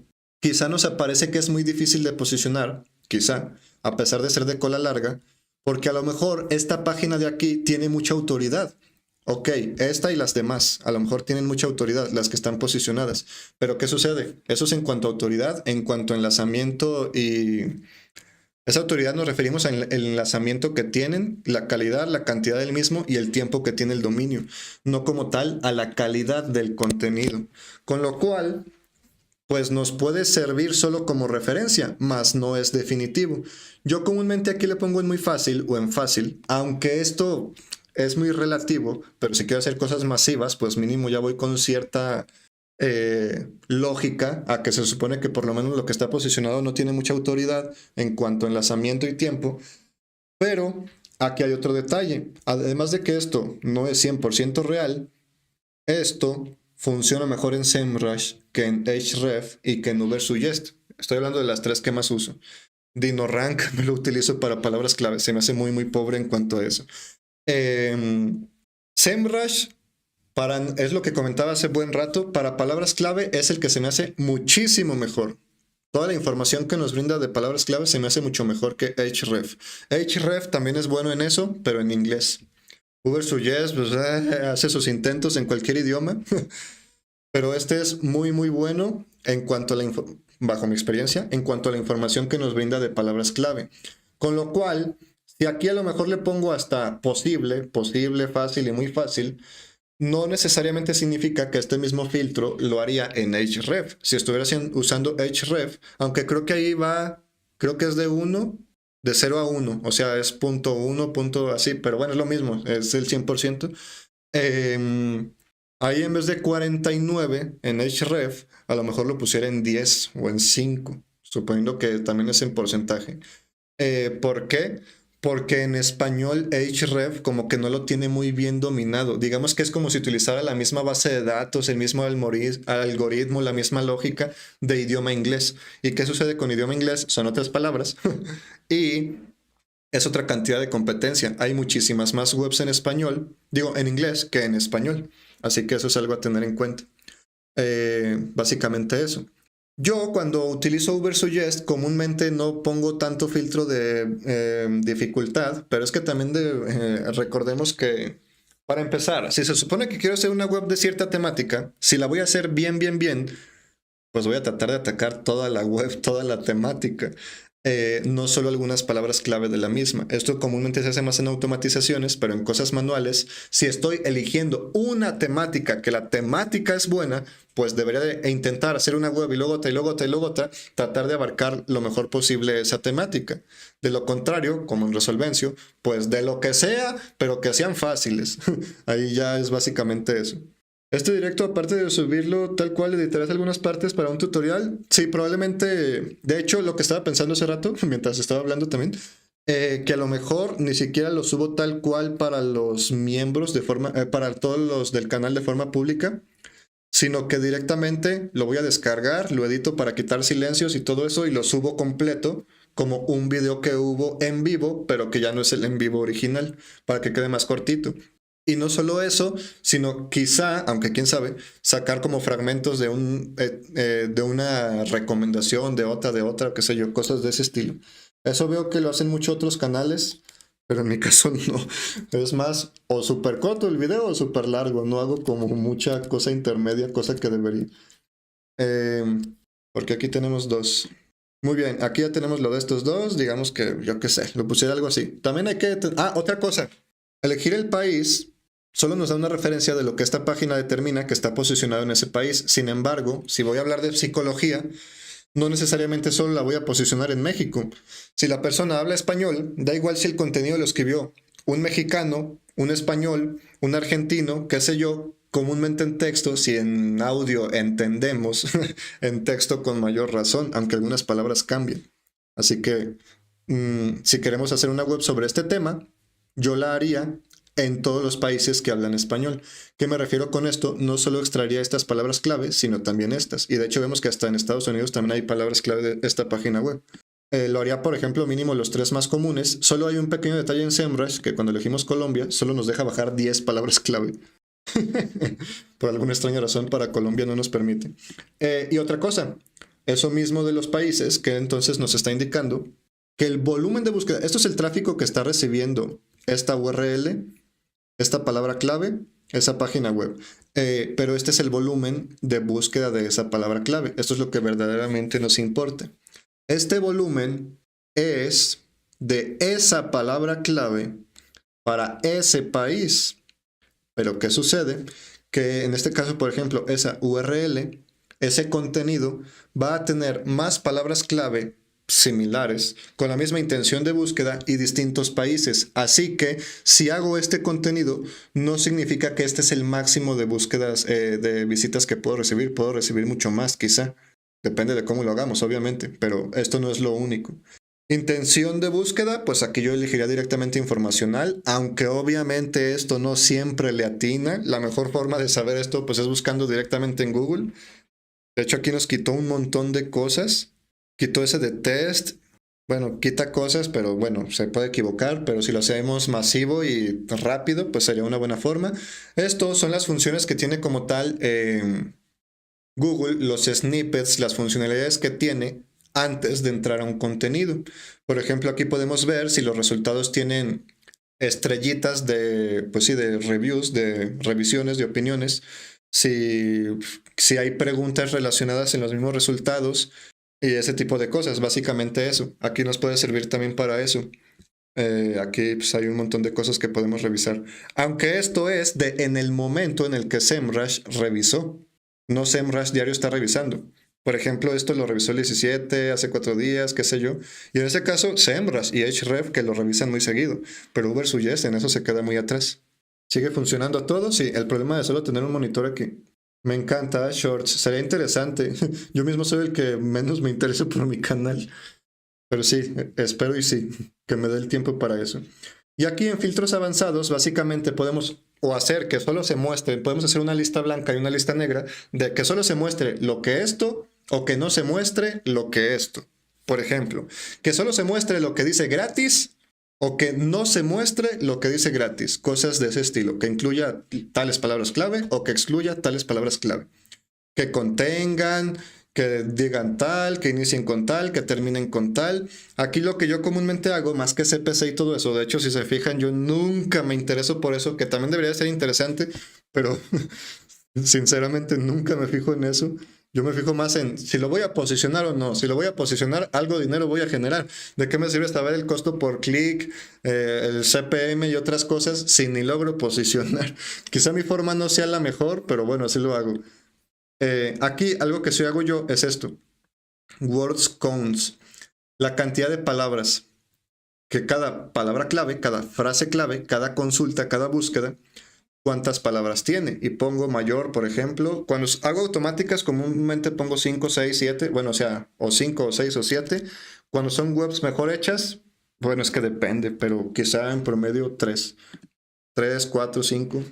quizá nos parece que es muy difícil de posicionar, quizá, a pesar de ser de cola larga, porque a lo mejor esta página de aquí tiene mucha autoridad. Ok, esta y las demás, a lo mejor tienen mucha autoridad, las que están posicionadas. Pero ¿qué sucede? Eso es en cuanto a autoridad, en cuanto a enlazamiento y... Esa autoridad nos referimos al enlazamiento que tienen, la calidad, la cantidad del mismo y el tiempo que tiene el dominio, no como tal a la calidad del contenido. Con lo cual, pues nos puede servir solo como referencia, mas no es definitivo. Yo comúnmente aquí le pongo en muy fácil o en fácil, aunque esto es muy relativo, pero si quiero hacer cosas masivas, pues mínimo ya voy con cierta lógica a que se supone que por lo menos lo que está posicionado no tiene mucha autoridad en cuanto a enlazamiento y tiempo, pero aquí hay otro detalle. Además de que esto no es 100% real, esto funciona mejor en SEMrush que en Href y que en Ubersuggest. Estoy hablando de las tres que más uso. DinoRank me lo utilizo para palabras clave. Se me hace muy, muy pobre en cuanto a eso. SEMrush, es lo que comentaba hace buen rato, para palabras clave es el que se me hace muchísimo mejor. Toda la información que nos brinda de palabras clave se me hace mucho mejor que Href. Href también es bueno en eso, pero en inglés. Ubersuggest pues, hace sus intentos en cualquier idioma, pero este es muy muy bueno en cuanto a bajo mi experiencia, en cuanto a la información que nos brinda de palabras clave. Con lo cual, si aquí a lo mejor le pongo hasta posible, fácil y muy fácil, no necesariamente significa que este mismo filtro lo haría en Href. Si estuviera usando Href, aunque creo que ahí va, creo que es de 0 a 1, o sea, es punto 1, punto así, pero bueno, es lo mismo, es el 100%. Ahí en vez de 49 en Href, a lo mejor lo pusiera en 10 o en 5, suponiendo que también es en porcentaje. ¿Por qué? Porque en español Href como que no lo tiene muy bien dominado. Digamos que es como si utilizara la misma base de datos, el mismo algoritmo, la misma lógica de idioma inglés. ¿Y qué sucede con idioma inglés? Son otras palabras. Y es otra cantidad de competencia. Hay muchísimas más webs en español, digo en inglés, que en español. Así que eso es algo a tener en cuenta. Básicamente eso. Yo cuando utilizo Ubersuggest comúnmente no pongo tanto filtro de dificultad, pero es que también recordemos que, para empezar, si se supone que quiero hacer una web de cierta temática, si la voy a hacer bien, pues voy a tratar de atacar toda la web, toda la temática. No solo algunas palabras clave de la misma. Esto comúnmente se hace más en automatizaciones, pero en cosas manuales, si estoy eligiendo una temática, que la temática es buena, pues debería de intentar hacer una web y luego otra, y luego otra, y luego otra, tratar de abarcar lo mejor posible esa temática. De lo contrario, como en Resolvencio, pues de lo que sea, pero que sean fáciles. Ahí ya es básicamente eso. Este directo, aparte de subirlo tal cual, editarás algunas partes para un tutorial. Sí, probablemente. De hecho, lo que estaba pensando hace rato, mientras estaba hablando también, que a lo mejor ni siquiera lo subo tal cual para los miembros para todos los del canal de forma pública, sino que directamente lo voy a descargar, lo edito para quitar silencios y todo eso y lo subo completo como un video que hubo en vivo, pero que ya no es el en vivo original, para que quede más cortito. Y no solo eso, sino quizá, aunque quién sabe, sacar como fragmentos de una recomendación, de otra, qué sé yo, cosas de ese estilo. Eso veo que lo hacen muchos otros canales, pero en mi caso no. Es más, o súper corto el video o súper largo. No hago como mucha cosa intermedia, cosa que debería. Porque aquí tenemos dos. Muy bien, aquí ya tenemos lo de estos dos. Digamos que, yo qué sé, lo pusiera algo así. También hay que... otra cosa. Elegir el país solo nos da una referencia de lo que esta página determina que está posicionado en ese país. Sin embargo, si voy a hablar de psicología, no necesariamente solo la voy a posicionar en México. Si la persona habla español, da igual si el contenido lo escribió un mexicano, un español, un argentino, qué sé yo, comúnmente en texto, si en audio entendemos, en texto con mayor razón, aunque algunas palabras cambien. Así que, si queremos hacer una web sobre este tema, yo la haría en todos los países que hablan español. ¿Qué me refiero con esto? No solo extraería estas palabras clave, sino también estas. Y de hecho vemos que hasta en Estados Unidos también hay palabras clave de esta página web. Lo haría, por ejemplo, mínimo los 3 más comunes. Solo hay un pequeño detalle en SEMrush, que cuando elegimos Colombia, solo nos deja bajar 10 palabras clave. Por alguna extraña razón, para Colombia no nos permite. Y otra cosa, eso mismo de los países, que entonces nos está indicando que el volumen de búsqueda, esto es el tráfico que está recibiendo esta URL, esta palabra clave esa página web. Pero este es el volumen de búsqueda de esa palabra clave. Esto es lo que verdaderamente nos importa. Este volumen es de esa palabra clave para ese país. Pero ¿qué sucede? Que en este caso, por ejemplo, esa URL, ese contenido va a tener más palabras clave similares, con la misma intención de búsqueda y distintos países. Así que si hago este contenido, no significa que este es el máximo de búsquedas, de visitas que puedo recibir. Puedo recibir mucho más, quizá. Depende de cómo lo hagamos, obviamente, pero esto no es lo único. Intención de búsqueda, pues aquí yo elegiría directamente informacional, aunque obviamente esto no siempre le atina. La mejor forma de saber esto pues es buscando directamente en Google. De hecho aquí nos quitó un montón de cosas. Quitó ese de test. Bueno, quita cosas, pero bueno, se puede equivocar, pero si lo hacemos masivo y rápido, pues sería una buena forma. Estos son las funciones que tiene como tal Google, los snippets, las funcionalidades que tiene antes de entrar a un contenido. Por ejemplo, aquí podemos ver si los resultados tienen estrellitas de, pues sí, de reviews, de revisiones, de opiniones, si hay preguntas relacionadas en los mismos resultados y ese tipo de cosas. Básicamente eso. Aquí nos puede servir también para eso. Aquí pues, hay un montón de cosas que podemos revisar. Aunque esto es de en el momento en el que SEMrush revisó. No SEMrush diario está revisando. Por ejemplo, esto lo revisó el 17, hace 4 días, qué sé yo. Y en ese caso, SEMrush y Href que lo revisan muy seguido. Pero Ubersuggest en eso se queda muy atrás. ¿Sigue funcionando todo? Sí, el problema de solo tener un monitor aquí. Me encanta Shorts, sería interesante. Yo mismo soy el que menos me interesa por mi canal. Pero sí, espero y sí, que me dé el tiempo para eso. Y aquí en filtros avanzados, básicamente podemos o hacer que solo se muestre, podemos hacer una lista blanca y una lista negra de que solo se muestre lo que esto o que no se muestre lo que esto. Por ejemplo, que solo se muestre lo que dice gratis o que no se muestre lo que dice gratis. Cosas de ese estilo, que incluya tales palabras clave o que excluya tales palabras clave. Que contengan, que digan tal, que inicien con tal, que terminen con tal. Aquí lo que yo comúnmente hago, más que CPC y todo eso, de hecho, si se fijan, yo nunca me intereso por eso, que también debería ser interesante, pero sinceramente nunca me fijo en eso. Yo me fijo más en si lo voy a posicionar o no. Si lo voy a posicionar, algo de dinero voy a generar. ¿De qué me sirve saber el costo por clic, el CPM y otras cosas si ni logro posicionar? Quizá mi forma no sea la mejor, pero bueno, así lo hago. Aquí algo que sí hago yo es esto. Words counts. La cantidad de palabras que cada palabra clave, cada frase clave, cada consulta, cada búsqueda, cuántas palabras tiene. Y pongo mayor, por ejemplo. Cuando hago automáticas, comúnmente pongo 5, 6, 7. Bueno, o sea, o 5, o 6, o 7. Cuando son webs mejor hechas, bueno, es que depende, pero quizá en promedio 3. 3, 4, 5.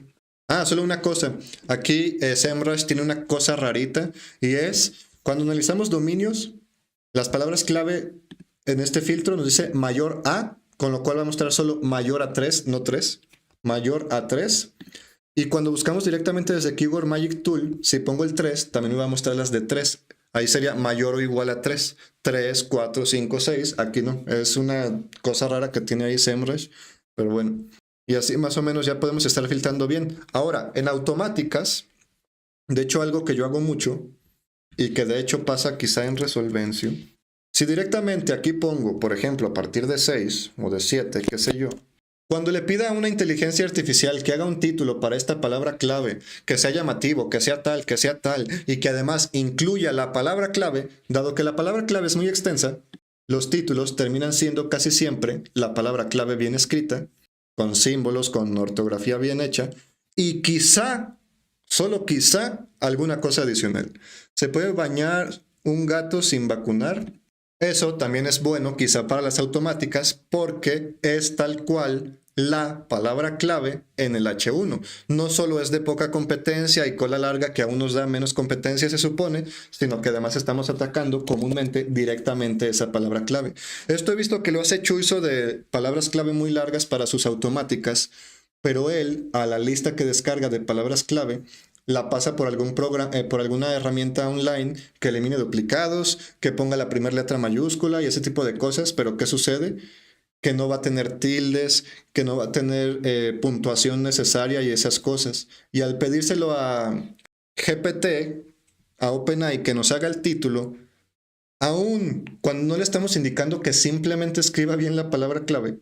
Ah, solo una cosa. Aquí SEMrush tiene una cosa rarita y es cuando analizamos dominios, las palabras clave en este filtro nos dice mayor a, con lo cual va a mostrar solo mayor a 3, no 3, mayor a 3. Y cuando buscamos directamente desde Keyword Magic Tool, si pongo el 3, también me va a mostrar las de 3. Ahí sería mayor o igual a 3. 3, 4, 5, 6. Aquí no. Es una cosa rara que tiene ahí SEMrush. Pero bueno. Y así más o menos ya podemos estar filtrando bien. Ahora, en automáticas, de hecho algo que yo hago mucho y que de hecho pasa quizá en Resolvencio. Si directamente aquí pongo, por ejemplo, a partir de 6 o de 7, qué sé yo, cuando le pida a una inteligencia artificial que haga un título para esta palabra clave, que sea llamativo, que sea tal, y que además incluya la palabra clave, dado que la palabra clave es muy extensa, los títulos terminan siendo casi siempre la palabra clave bien escrita, con símbolos, con ortografía bien hecha, y quizá, solo quizá, alguna cosa adicional. ¿Se puede bañar un gato sin vacunar? Eso también es bueno quizá para las automáticas porque es tal cual la palabra clave en el H1. No solo es de poca competencia y cola larga que aún nos da menos competencia se supone, sino que además estamos atacando comúnmente directamente esa palabra clave. Esto he visto que lo hace Chuizo de palabras clave muy largas para sus automáticas, pero él a la lista que descarga de palabras clave la pasa por algún programa, por alguna herramienta online que elimine duplicados, que ponga la primera letra mayúscula y ese tipo de cosas, pero ¿qué sucede? que no va a tener tildes, que no va a tener puntuación necesaria y esas cosas. Y al pedírselo a GPT, a OpenAI, que nos haga el título, aún cuando no le estamos indicando que simplemente escriba bien la palabra clave,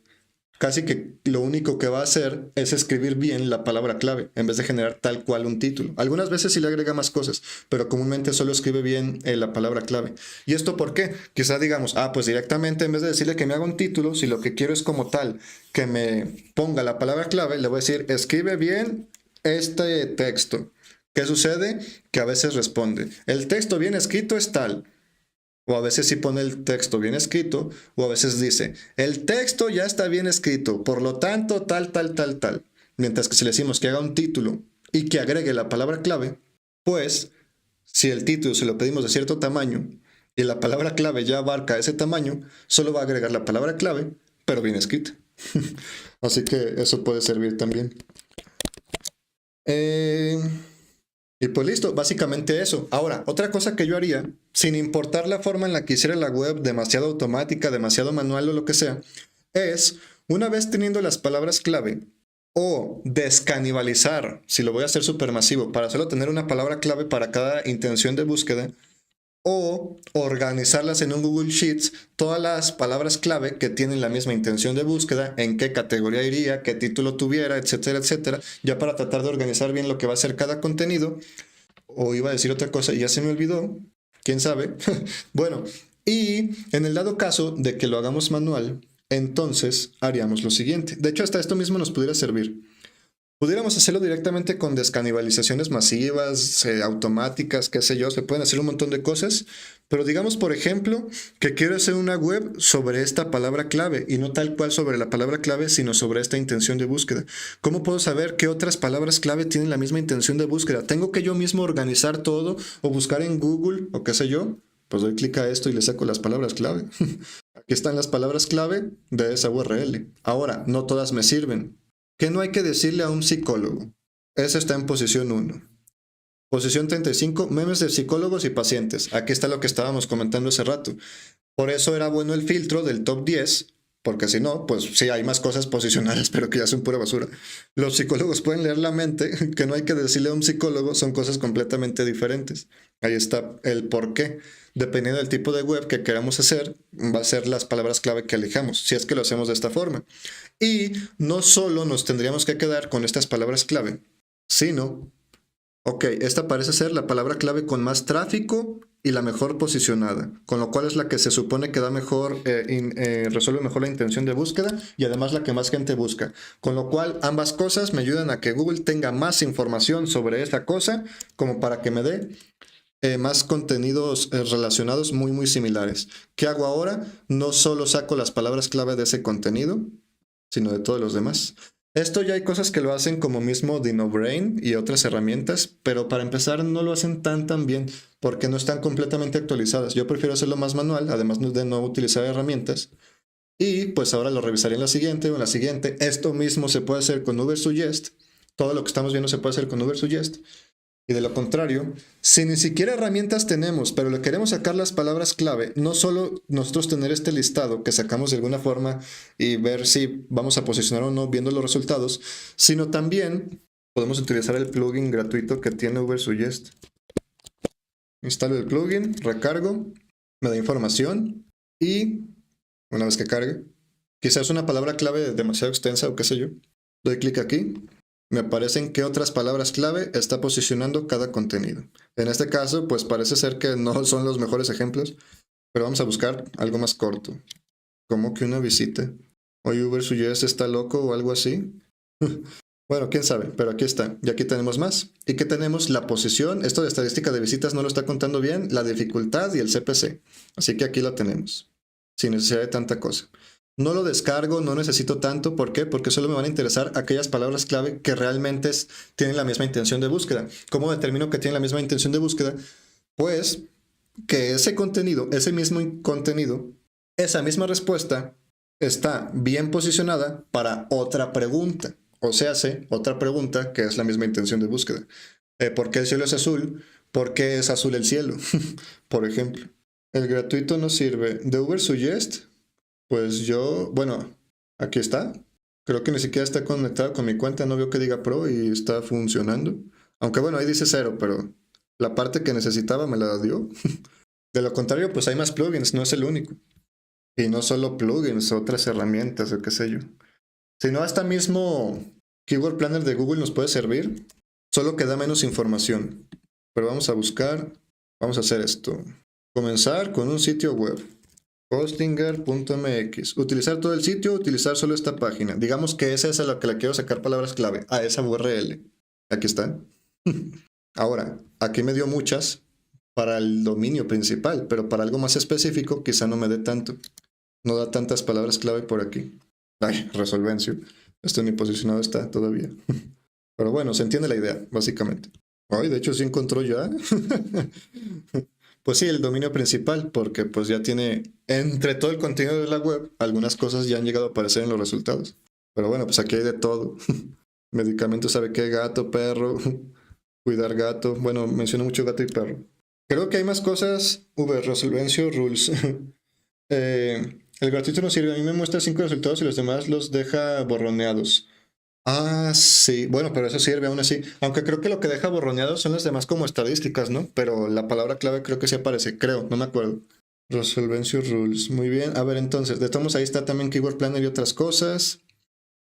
casi que lo único que va a hacer es escribir bien la palabra clave en vez de generar tal cual un título. Algunas veces sí le agrega más cosas, pero comúnmente solo escribe bien la palabra clave. ¿Y esto por qué? Quizá digamos, pues directamente en vez de decirle que me haga un título, si lo que quiero es como tal que me ponga la palabra clave, le voy a decir, escribe bien este texto. ¿Qué sucede? Que a veces responde, el texto bien escrito es tal. O a veces sí pone el texto bien escrito, o a veces dice, el texto ya está bien escrito, por lo tanto, tal, tal, tal, tal. Mientras que si le decimos que haga un título y que agregue la palabra clave, pues si el título se lo pedimos de cierto tamaño y la palabra clave ya abarca ese tamaño, solo va a agregar la palabra clave, pero bien escrita. Así que eso puede servir también. Y pues listo, básicamente eso. Ahora, otra cosa que yo haría, sin importar la forma en la que hiciera la web, demasiado automática, demasiado manual o lo que sea, es, una vez teniendo las palabras clave, o descanibalizar, si lo voy a hacer supermasivo, para solo tener una palabra clave para cada intención de búsqueda, o organizarlas en un Google Sheets, todas las palabras clave que tienen la misma intención de búsqueda, en qué categoría iría, qué título tuviera, etcétera, etcétera, ya para tratar de organizar bien lo que va a ser cada contenido. O iba a decir otra cosa y ya se me olvidó, quién sabe. Bueno, y en el dado caso de que lo hagamos manual, entonces haríamos lo siguiente. De hecho, hasta esto mismo nos pudiera servir. Pudiéramos hacerlo directamente con descanibalizaciones masivas, automáticas, qué sé yo, se pueden hacer un montón de cosas, pero digamos, por ejemplo, que quiero hacer una web sobre esta palabra clave y no tal cual sobre la palabra clave, sino sobre esta intención de búsqueda. ¿Cómo puedo saber qué otras palabras clave tienen la misma intención de búsqueda? ¿Tengo que yo mismo organizar todo o buscar en Google o qué sé yo? Pues doy clic a esto y le saco las palabras clave. Aquí están las palabras clave de esa URL. Ahora, no todas me sirven. ¿Qué no hay que decirle a un psicólogo? Ese está en posición 1. Posición 35, memes de psicólogos y pacientes. Aquí está lo que estábamos comentando hace rato. Por eso era bueno el filtro del top 10, porque si no, pues sí, hay más cosas posicionadas, pero que ya son pura basura. Los psicólogos pueden leer la mente, que no hay que decirle a un psicólogo, son cosas completamente diferentes. Ahí está el por qué. Dependiendo del tipo de web que queramos hacer, va a ser las palabras clave que elijamos, si es que lo hacemos de esta forma. Y no solo nos tendríamos que quedar con estas palabras clave, sino, ok, esta parece ser la palabra clave con más tráfico y la mejor posicionada, con lo cual es la que se supone que da mejor, resuelve mejor la intención de búsqueda y además la que más gente busca. Con lo cual ambas cosas me ayudan a que Google tenga más información sobre esa cosa, como para que me dé más contenidos relacionados muy muy similares. ¿Qué hago ahora? No solo saco las palabras clave de ese contenido, sino de todos los demás. Esto ya hay cosas que lo hacen como mismo DinoBrain y otras herramientas, pero para empezar no lo hacen tan bien porque no están completamente actualizadas. Yo prefiero hacerlo más manual, además de no utilizar herramientas. Y pues ahora lo revisaré en la siguiente o en la siguiente. Esto mismo se puede hacer con Ubersuggest. Todo lo que estamos viendo se puede hacer con Ubersuggest. Y de lo contrario, si ni siquiera herramientas tenemos, pero le queremos sacar las palabras clave, no solo nosotros tener este listado que sacamos de alguna forma y ver si vamos a posicionar o no viendo los resultados, sino también podemos utilizar el plugin gratuito que tiene Ubersuggest. Instalo el plugin, recargo, me da información y una vez que cargue, quizás una palabra clave demasiado extensa o qué sé yo, doy clic aquí. Me aparecen qué otras palabras clave está posicionando cada contenido. En este caso, pues parece ser que no son los mejores ejemplos, pero vamos a buscar algo más corto. Como que una visita. Hoy Ubersuggest está loco o algo así. Bueno, quién sabe, pero aquí está. Y aquí tenemos más. ¿Y qué tenemos? La posición. Esto de estadística de visitas no lo está contando bien. La dificultad y el CPC. Así que aquí lo tenemos. Sin necesidad de tanta cosa. No lo descargo, no necesito tanto. ¿Por qué? Porque solo me van a interesar aquellas palabras clave que realmente tienen la misma intención de búsqueda. ¿Cómo determino que tienen la misma intención de búsqueda? Pues que ese contenido, ese mismo contenido, esa misma respuesta está bien posicionada para otra pregunta. O sea, otra pregunta que es la misma intención de búsqueda. ¿Por qué el cielo es azul? ¿Por qué es azul el cielo? Por ejemplo. El gratuito no sirve. ¿De Ubersuggest? Pues yo, bueno, Aquí está. Creo que ni siquiera está conectado con mi cuenta, no veo que diga Pro y está funcionando. Aunque bueno, ahí dice 0, pero la parte que necesitaba me la dio. De lo contrario, pues hay más plugins, no es el único. Y no solo plugins, otras herramientas o qué sé yo. Si no, hasta mismo Keyword Planner de Google nos puede servir, solo que da menos información. Pero vamos a buscar, vamos a hacer esto. Comenzar con un sitio web. Hostinger.mx. Utilizar todo el sitio, utilizar solo esta página. Digamos que esa es a la que le quiero sacar palabras clave, a esa URL. Aquí está. Ahora, aquí me dio muchas para el dominio principal, pero para algo más específico quizá no me dé tanto. No da tantas palabras clave por aquí. Ay, Resolvencio. Esto ni posicionado está todavía. Pero bueno, se entiende la idea, básicamente. Ay, de hecho sí encontró ya. Pues sí, el dominio principal, porque pues ya tiene, entre todo el contenido de la web, algunas cosas ya han llegado a aparecer en los resultados. Pero bueno, pues aquí hay de todo. Medicamentos, ¿sabe qué? Gato, perro, cuidar gato. Bueno, menciono mucho gato y perro. Creo que hay más cosas. Resolvencio, rules. El gratuito no sirve. A mí me muestra 5 resultados y los demás los deja borroneados. Ah, sí. Bueno, pero eso sirve aún así. Aunque creo que lo que deja borroneados son las demás como estadísticas, ¿no? Pero la palabra clave creo que sí aparece. Creo, no me acuerdo. Resolvencio rules. Muy bien. A ver, entonces, de todos modos, ahí está también Keyword Planner y otras cosas.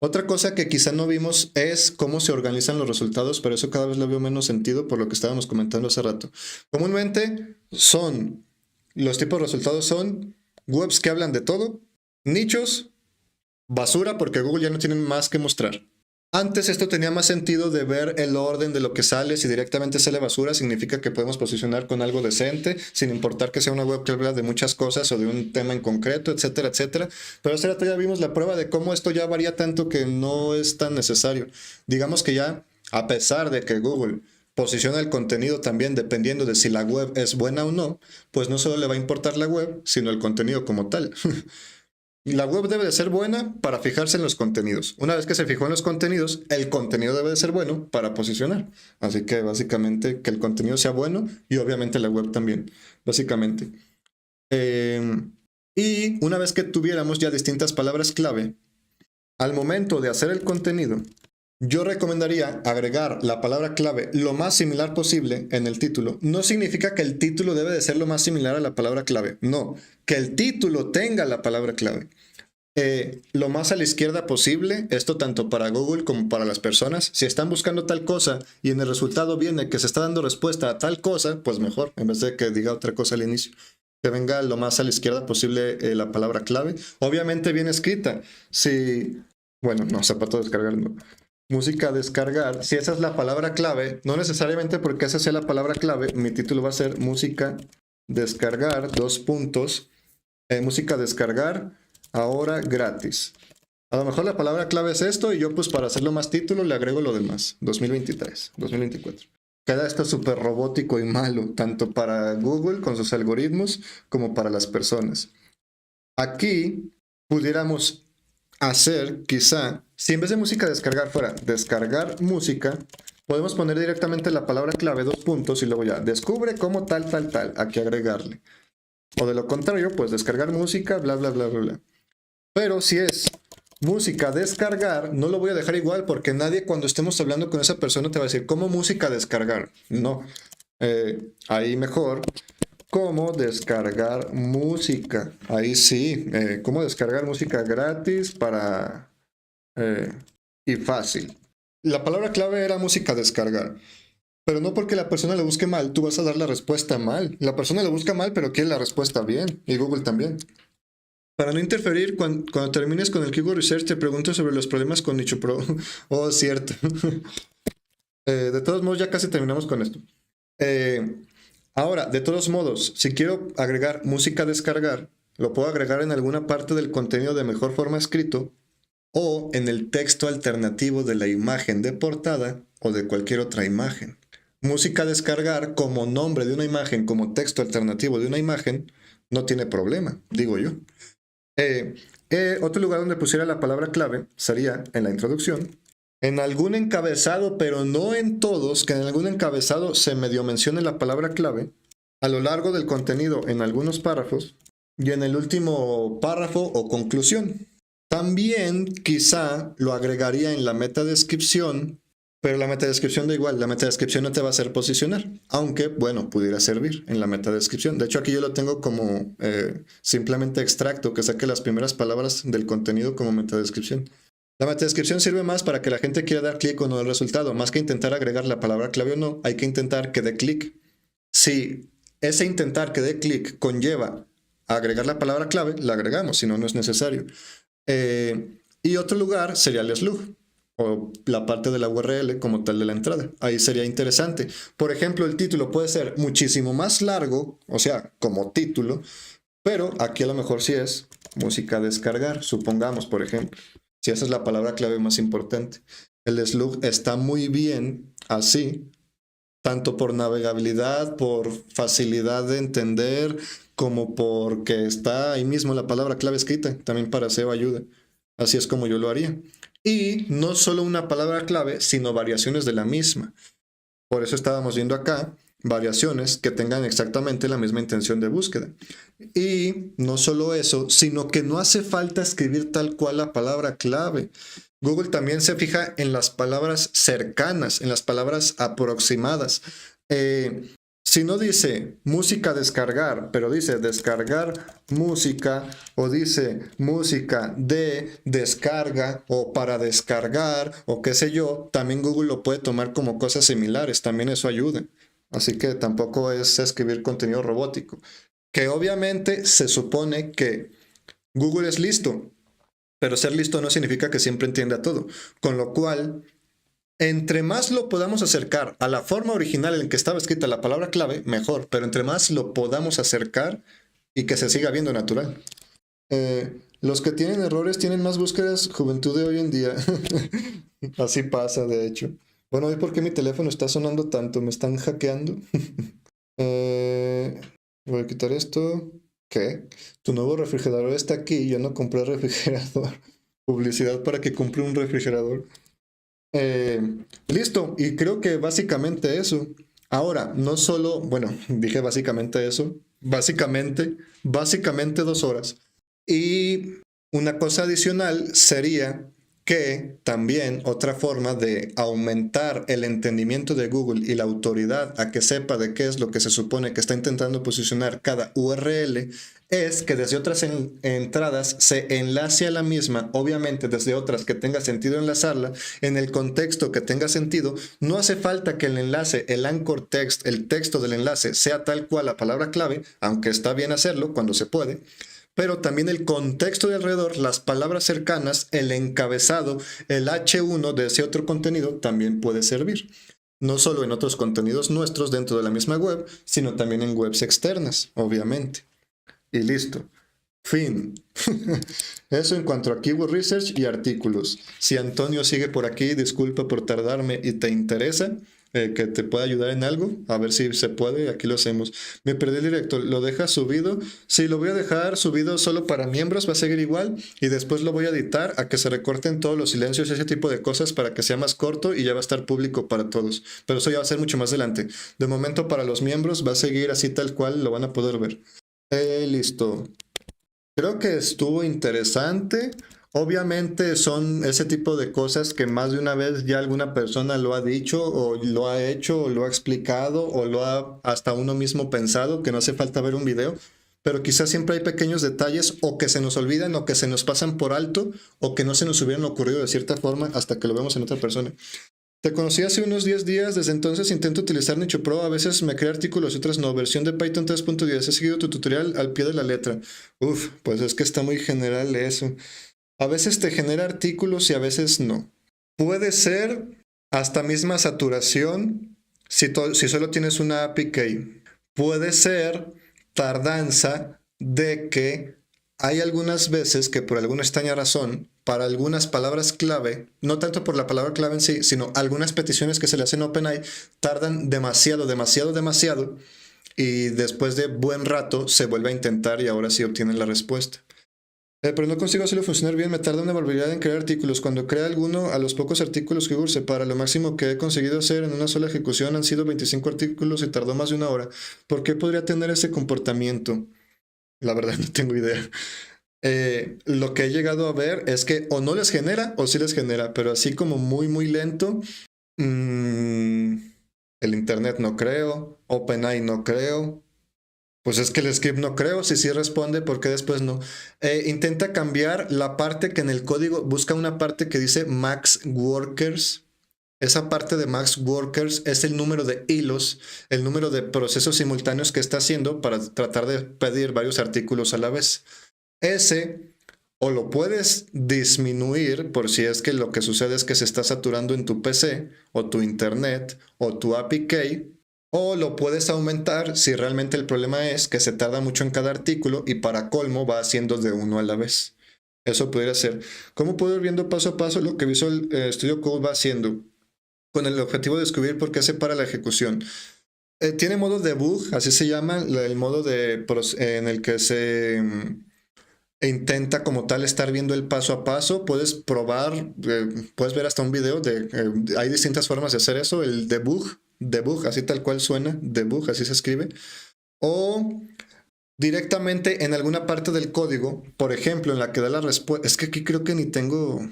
Otra cosa que quizá no vimos es cómo se organizan los resultados, pero eso cada vez lo veo menos sentido por lo que estábamos comentando hace rato. Comúnmente los tipos de resultados son webs que hablan de todo, nichos, basura porque Google ya no tiene más que mostrar. Antes esto tenía más sentido de ver el orden de lo que sale. Si directamente sale basura, significa que podemos posicionar con algo decente, sin importar que sea una web que habla de muchas cosas o de un tema en concreto, etcétera, etcétera. Pero hace rato ya vimos la prueba de cómo esto ya varía tanto que no es tan necesario. Digamos que ya, a pesar de que Google posiciona el contenido también dependiendo de si la web es buena o no, pues no solo le va a importar la web, sino el contenido como tal. La web debe de ser buena para fijarse en los contenidos. Una vez que se fijó en los contenidos, el contenido debe de ser bueno para posicionar. Así que básicamente que el contenido sea bueno y obviamente la web también, básicamente. Y una vez que tuviéramos ya distintas palabras clave, al momento de hacer el contenido, yo recomendaría agregar la palabra clave lo más similar posible en el título. No significa que el título debe de ser lo más similar a la palabra clave. No, que el título tenga la palabra clave. Lo más a la izquierda posible, esto tanto para Google como para las personas. Si están buscando tal cosa y en el resultado viene que se está dando respuesta a tal cosa, pues mejor, en vez de que diga otra cosa al inicio. Que venga lo más a la izquierda posible la palabra clave. Obviamente bien escrita. Si, bueno, no, zapato descargar no. Música descargar, si esa es la palabra clave, no necesariamente porque esa sea la palabra clave, mi título va a ser música descargar, música descargar, ahora gratis. A lo mejor la palabra clave es esto y yo pues para hacerlo más título le agrego lo demás, 2023, 2024. Queda esto súper robótico y malo, tanto para Google con sus algoritmos como para las personas. Aquí pudiéramos hacer, quizá, si en vez de música descargar fuera descargar música, podemos poner directamente la palabra clave, y luego ya, descubre cómo tal, aquí agregarle. O de lo contrario, pues descargar música, bla, bla, bla, bla, bla. Pero si es música descargar, no lo voy a dejar igual porque nadie cuando estemos hablando con esa persona te va a decir, ¿cómo música descargar? No. Ahí mejor cómo descargar música. Ahí sí, cómo descargar música gratis y fácil. La palabra clave era música descargar. Pero no porque la persona lo busque mal, tú vas a dar la respuesta mal. La persona lo busca mal, pero quiere la respuesta bien. Y Google también. Para no interferir, cuando termines con el Keyword Research, te pregunto sobre los problemas con Nicho Pro. Oh, cierto. De todos modos, ya casi terminamos con esto. Ahora, de todos modos, si quiero agregar música a descargar, lo puedo agregar en alguna parte del contenido de mejor forma escrito o en el texto alternativo de la imagen de portada o de cualquier otra imagen. Música a descargar como nombre de una imagen, como texto alternativo de una imagen, no tiene problema, digo yo. Otro lugar donde pusiera la palabra clave sería en la introducción, en algún encabezado, pero no en todos, que en algún encabezado se medio mencione la palabra clave, a lo largo del contenido en algunos párrafos, y en el último párrafo o conclusión. También quizá lo agregaría en la metadescripción, pero la metadescripción da igual, la metadescripción no te va a hacer posicionar, aunque, bueno, pudiera servir en la metadescripción. De hecho, aquí yo lo tengo como simplemente extracto, que saque las primeras palabras del contenido como metadescripción. La metadescripción sirve más para que la gente quiera dar clic o no al resultado, más que intentar agregar la palabra clave o no, hay que intentar que dé clic. Si ese intentar que dé clic conlleva a agregar la palabra clave, la agregamos, si no, no es necesario. Y otro lugar sería el slug o la parte de la URL como tal de la entrada. Ahí sería interesante. Por ejemplo, el título puede ser muchísimo más largo, o sea, como título, pero aquí a lo mejor sí es música a descargar, supongamos, por ejemplo. Si esa es la palabra clave más importante. El slug está muy bien así, tanto por navegabilidad, por facilidad de entender, como porque está ahí mismo la palabra clave escrita. También para SEO ayuda. Así es como yo lo haría. Y no solo una palabra clave, sino variaciones de la misma. Por eso estábamos viendo acá variaciones que tengan exactamente la misma intención de búsqueda. Y no solo eso, sino que no hace falta escribir tal cual la palabra clave. Google también se fija en las palabras cercanas, en las palabras aproximadas. Si no dice música descargar, pero dice descargar música, o dice música de descarga, o para descargar, o qué sé yo, también Google lo puede tomar como cosas similares, también eso ayuda. Así que tampoco es escribir contenido robótico. Que obviamente se supone que Google es listo, pero ser listo no significa que siempre entienda todo. Con lo cual, entre más lo podamos acercar a la forma original en que estaba escrita la palabra clave, mejor. Pero entre más lo podamos acercar y que se siga viendo natural. Los que tienen errores tienen más búsquedas, juventud de hoy en día. Así pasa, de hecho. Bueno, ¿y por qué mi teléfono está sonando tanto? ¿Me están hackeando? Voy a quitar esto. ¿Qué? Tu nuevo refrigerador está aquí. Yo no compré refrigerador. Publicidad para que compre un refrigerador. Listo. Y creo que básicamente eso. Ahora, no solo, bueno, dije básicamente eso. Básicamente 2 horas. Y una cosa adicional sería que también otra forma de aumentar el entendimiento de Google y la autoridad a que sepa de qué es lo que se supone que está intentando posicionar cada URL es que desde otras entradas se enlace a la misma, obviamente desde otras que tenga sentido enlazarla, en el contexto que tenga sentido. No hace falta que el enlace, el anchor text, el texto del enlace sea tal cual la palabra clave, aunque está bien hacerlo cuando se puede. Pero también el contexto de alrededor, las palabras cercanas, el encabezado, el H1 de ese otro contenido también puede servir. No solo en otros contenidos nuestros dentro de la misma web, sino también en webs externas, obviamente. Y listo. Fin. Eso en cuanto a Keyword Research y artículos. Si Antonio sigue por aquí, disculpa por tardarme y te interesa que te pueda ayudar en algo, a ver si se puede, aquí lo hacemos. Me perdí el directo, ¿lo dejas subido? Sí, lo voy a dejar subido solo para miembros, va a seguir igual y después lo voy a editar a que se recorten todos los silencios y ese tipo de cosas para que sea más corto y ya va a estar público para todos. Pero eso ya va a ser mucho más adelante. De momento para los miembros va a seguir así tal cual, lo van a poder ver. Listo. Creo que estuvo interesante. Obviamente son ese tipo de cosas que más de una vez ya alguna persona lo ha dicho o lo ha hecho o lo ha explicado o lo ha hasta uno mismo pensado, que no hace falta ver un video, pero quizás siempre hay pequeños detalles o que se nos olvidan o que se nos pasan por alto o que no se nos hubieran ocurrido de cierta forma hasta que lo vemos en otra persona. Te conocí hace unos 10 días, desde entonces intento utilizar Nicho Pro, a veces me crea artículos y otras no, versión de Python 3.10, he seguido tu tutorial al pie de la letra. Uf, pues es que está muy general eso. A veces te genera artículos y a veces no. Puede ser hasta misma saturación si solo tienes una API key. Puede ser tardanza de que hay algunas veces que por alguna extraña razón, para algunas palabras clave, no tanto por la palabra clave en sí, sino algunas peticiones que se le hacen a OpenAI, tardan demasiado, y después de buen rato se vuelve a intentar y ahora sí obtienen la respuesta. Pero no consigo hacerlo funcionar bien, me tarda una barbaridad en crear artículos. Cuando crea alguno, a los pocos artículos que Google separa, lo máximo que he conseguido hacer en una sola ejecución han sido 25 artículos y tardó más de 1 hora. ¿Por qué podría tener ese comportamiento? La verdad no tengo idea. Lo que he llegado a ver es que o no les genera o sí les genera, pero así como muy, muy lento. mm, el internet no creo, OpenAI no creo. Pues es que el script no creo, si sí responde, ¿por qué después no? Intenta cambiar la parte que en el código, busca una parte que dice max workers. Esa parte de max workers es el número de hilos, el número de procesos simultáneos que está haciendo para tratar de pedir varios artículos a la vez. Ese o lo puedes disminuir por si es que lo que sucede es que se está saturando en tu PC o tu internet o tu APK, o lo puedes aumentar si realmente el problema es que se tarda mucho en cada artículo y para colmo va haciendo de uno a la vez. Eso podría ser. ¿Cómo puedo ir viendo paso a paso lo que Visual Studio Code va haciendo? Con el objetivo de descubrir por qué se para la ejecución. Tiene modo debug, así se llama, el modo en el que se intenta como tal estar viendo el paso a paso. Puedes probar, puedes ver hasta un video hay distintas formas de hacer eso. El debug, así tal cual suena, debug, así se escribe. O directamente en alguna parte del código, por ejemplo, en la que da la respuesta. Es que aquí creo que ni tengo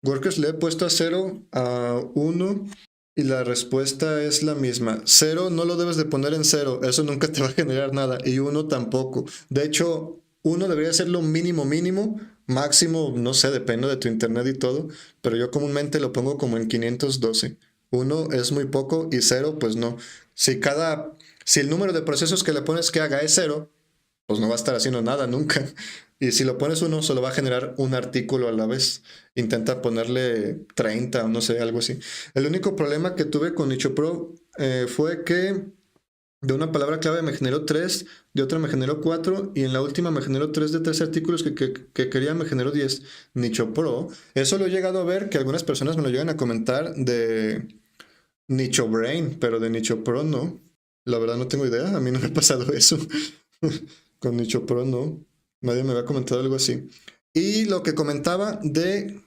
workers, le he puesto a 0, a 1 y la respuesta es la misma. 0 no lo debes de poner en 0, eso nunca te va a generar nada, y 1 tampoco. De hecho, 1 debería ser lo mínimo mínimo, máximo, no sé, depende de tu internet y todo, pero yo comúnmente lo pongo como en 512. 1 es muy poco y 0 pues no. Si el número de procesos que le pones que haga es 0, pues no va a estar haciendo nada nunca. Y si lo pones uno, solo va a generar un artículo a la vez. Intenta ponerle 30 o no sé, algo así. El único problema que tuve con NichoPro fue que de una palabra clave me generó 3, de otra me generó 4 y en la última me generó 3 de 3 artículos que quería me generó 10. NichoPro, eso lo he llegado a ver, que algunas personas me lo llegan a comentar de NichoBrain, pero de NichoPro no. La verdad no tengo idea, a mí no me ha pasado eso. Con NichoPro no. Nadie me había comentado algo así. Y lo que comentaba de...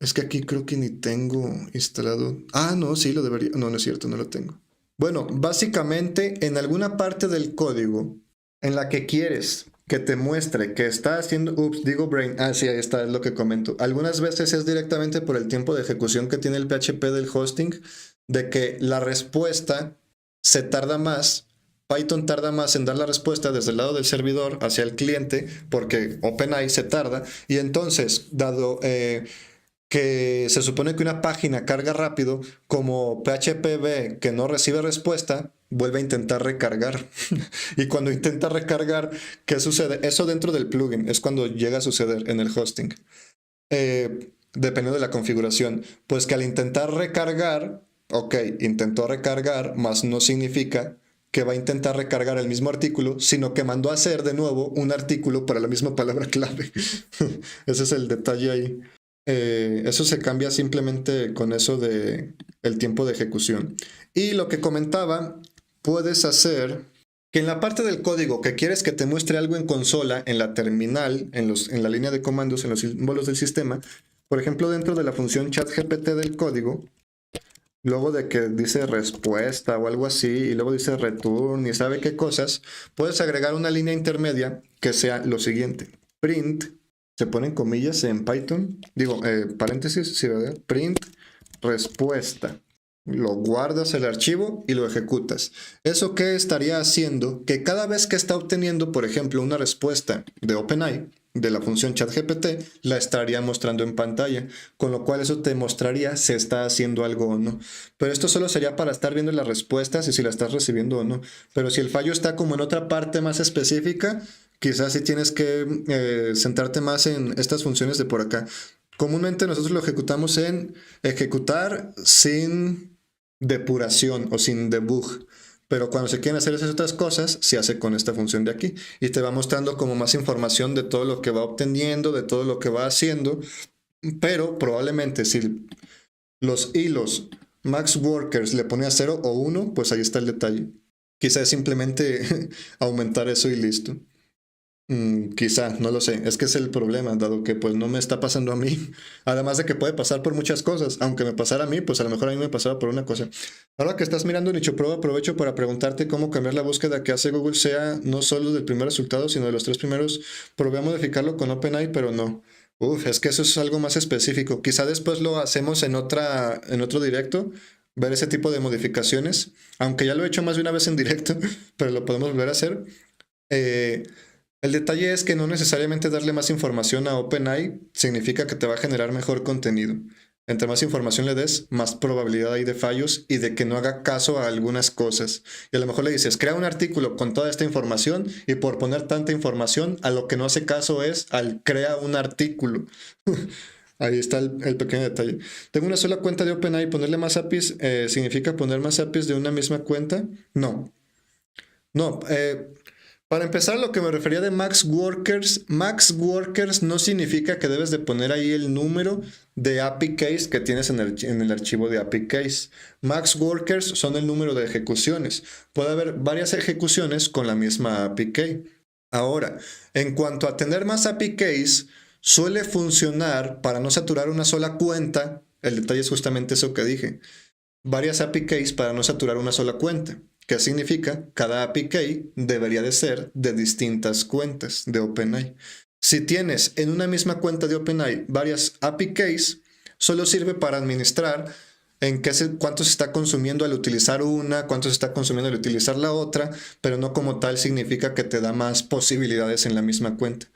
Es que aquí creo que ni tengo instalado... Ah, no, sí, lo debería... No, no es cierto, no lo tengo. Bueno, básicamente en alguna parte del código en la que quieres que te muestre que está haciendo... Ups, digo brain. Ah, sí, ahí está, es lo que comento. Algunas veces es directamente por el tiempo de ejecución que tiene el PHP del hosting, de que la respuesta se tarda más. Python tarda más en dar la respuesta desde el lado del servidor hacia el cliente porque OpenAI se tarda y entonces, dado que se supone que una página carga rápido, como PHP ve que no recibe respuesta, vuelve a intentar recargar. Y cuando intenta recargar, ¿qué sucede? Eso dentro del plugin es cuando llega a suceder en el hosting. Dependiendo de la configuración, pues que al intentar recargar, ok, intentó recargar, más no significa que va a intentar recargar el mismo artículo, sino que mandó a hacer de nuevo un artículo para la misma palabra clave. Ese es el detalle ahí. Eso se cambia simplemente con eso de el tiempo de ejecución. Y lo que comentaba, puedes hacer que en la parte del código que quieres que te muestre algo en consola, en la terminal, en la línea de comandos, en los símbolos del sistema, por ejemplo, dentro de la función ChatGPT del código, luego de que dice respuesta o algo así, y luego dice return y sabe qué cosas, puedes agregar una línea intermedia que sea lo siguiente. Print, se ponen comillas en Python, digo, paréntesis, sí, ¿verdad? Print respuesta. Lo guardas el archivo y lo ejecutas. ¿Eso qué estaría haciendo? Que cada vez que está obteniendo, por ejemplo, una respuesta de OpenAI, de la función ChatGPT, la estaría mostrando en pantalla, con lo cual eso te mostraría si está haciendo algo o no. Pero esto solo sería para estar viendo las respuestas y si la estás recibiendo o no. Pero si el fallo está como en otra parte más específica, quizás sí tienes que centrarte más en estas funciones de por acá. Comúnmente nosotros lo ejecutamos en ejecutar sin depuración o sin debug. Pero cuando se quieren hacer esas otras cosas, se hace con esta función de aquí. Y te va mostrando como más información de todo lo que va obteniendo, de todo lo que va haciendo. Pero probablemente si los hilos max workers le pone a 0 o 1, pues ahí está el detalle. Quizás simplemente aumentar eso y listo. Quizá, no lo sé. Es que es el problema, dado que pues no me está pasando a mí. Además de que puede pasar por muchas cosas. Aunque me pasara a mí, pues a lo mejor a mí me pasaba por una cosa. Ahora que estás mirando Nicho Pro, aprovecho para preguntarte cómo cambiar la búsqueda que hace Google sea no solo del primer resultado, sino de los tres primeros. Probé a modificarlo con OpenAI, pero no. Uf, es que eso es algo más específico. Quizá después lo hacemos en otro directo, ver ese tipo de modificaciones. Aunque ya lo he hecho más de una vez en directo, pero lo podemos volver a hacer. Eh, el detalle es que no necesariamente darle más información a OpenAI significa que te va a generar mejor contenido. Entre más información le des, más probabilidad hay de fallos y de que no haga caso a algunas cosas. Y a lo mejor le dices, crea un artículo con toda esta información y por poner tanta información, a lo que no hace caso es al crea un artículo. Ahí está el pequeño detalle. Tengo una sola cuenta de OpenAI, ponerle más APIs, ¿significa poner más APIs de una misma cuenta? No. No, para empezar, lo que me refería de Max Workers no significa que debes de poner ahí el número de API Keys que tienes en el archivo de API Keys. Max Workers son el número de ejecuciones. Puede haber varias ejecuciones con la misma API Key. Ahora, en cuanto a tener más API Keys, suele funcionar para no saturar una sola cuenta. El detalle es justamente eso que dije, varias API keys para no saturar una sola cuenta. ¿Qué significa? Cada API key debería de ser de distintas cuentas de OpenAI. Si tienes en una misma cuenta de OpenAI varias API keys, solo sirve para administrar cuánto se está consumiendo al utilizar una, cuánto se está consumiendo al utilizar la otra, pero no como tal significa que te da más posibilidades en la misma cuenta.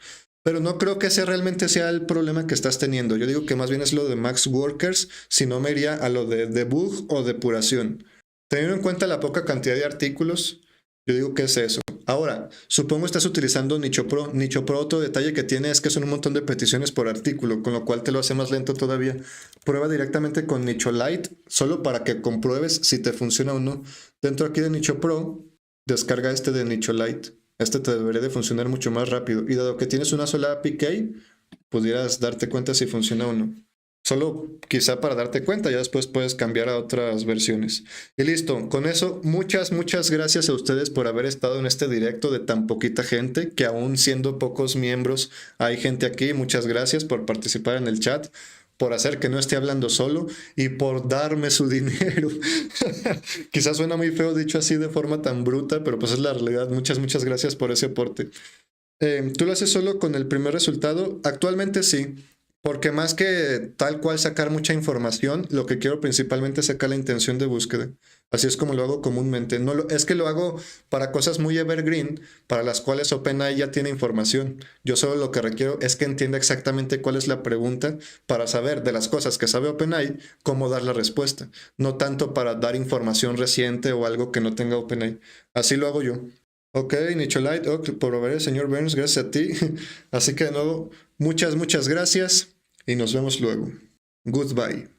Pero no creo que ese realmente sea el problema que estás teniendo. Yo digo que más bien es lo de Max Workers, si no me iría a lo de debug o depuración. Teniendo en cuenta la poca cantidad de artículos, yo digo que es eso. Ahora, supongo estás utilizando Nicho Pro. Nicho Pro, otro detalle que tiene es que son un montón de peticiones por artículo, con lo cual te lo hace más lento todavía. Prueba directamente con Nicho Lite, solo para que compruebes si te funciona o no. Dentro aquí de Nicho Pro, descarga este de Nicho Lite. Este te debería de funcionar mucho más rápido. Y dado que tienes una sola API key, pudieras darte cuenta si funciona o no. Solo quizá para darte cuenta, ya después puedes cambiar a otras versiones. Y listo, con eso, muchas gracias a ustedes por haber estado en este directo de tan poquita gente, que aún siendo pocos miembros hay gente aquí. Muchas gracias por participar en el chat, por hacer que no esté hablando solo y por darme su dinero. Quizás suena muy feo dicho así de forma tan bruta, pero pues es la realidad. Muchas gracias por ese aporte. ¿Tú lo haces solo con el primer resultado? Actualmente sí, porque más que tal cual sacar mucha información, lo que quiero principalmente es sacar la intención de búsqueda. Así es como lo hago comúnmente. Es que lo hago para cosas muy evergreen, para las cuales OpenAI ya tiene información. Yo solo lo que requiero es que entienda exactamente cuál es la pregunta para saber de las cosas que sabe OpenAI, cómo dar la respuesta. No tanto para dar información reciente o algo que no tenga OpenAI. Así lo hago yo. Ok, Nicholite, por ver, señor Burns, gracias a ti. Así que de nuevo, muchas gracias y nos vemos luego. Goodbye.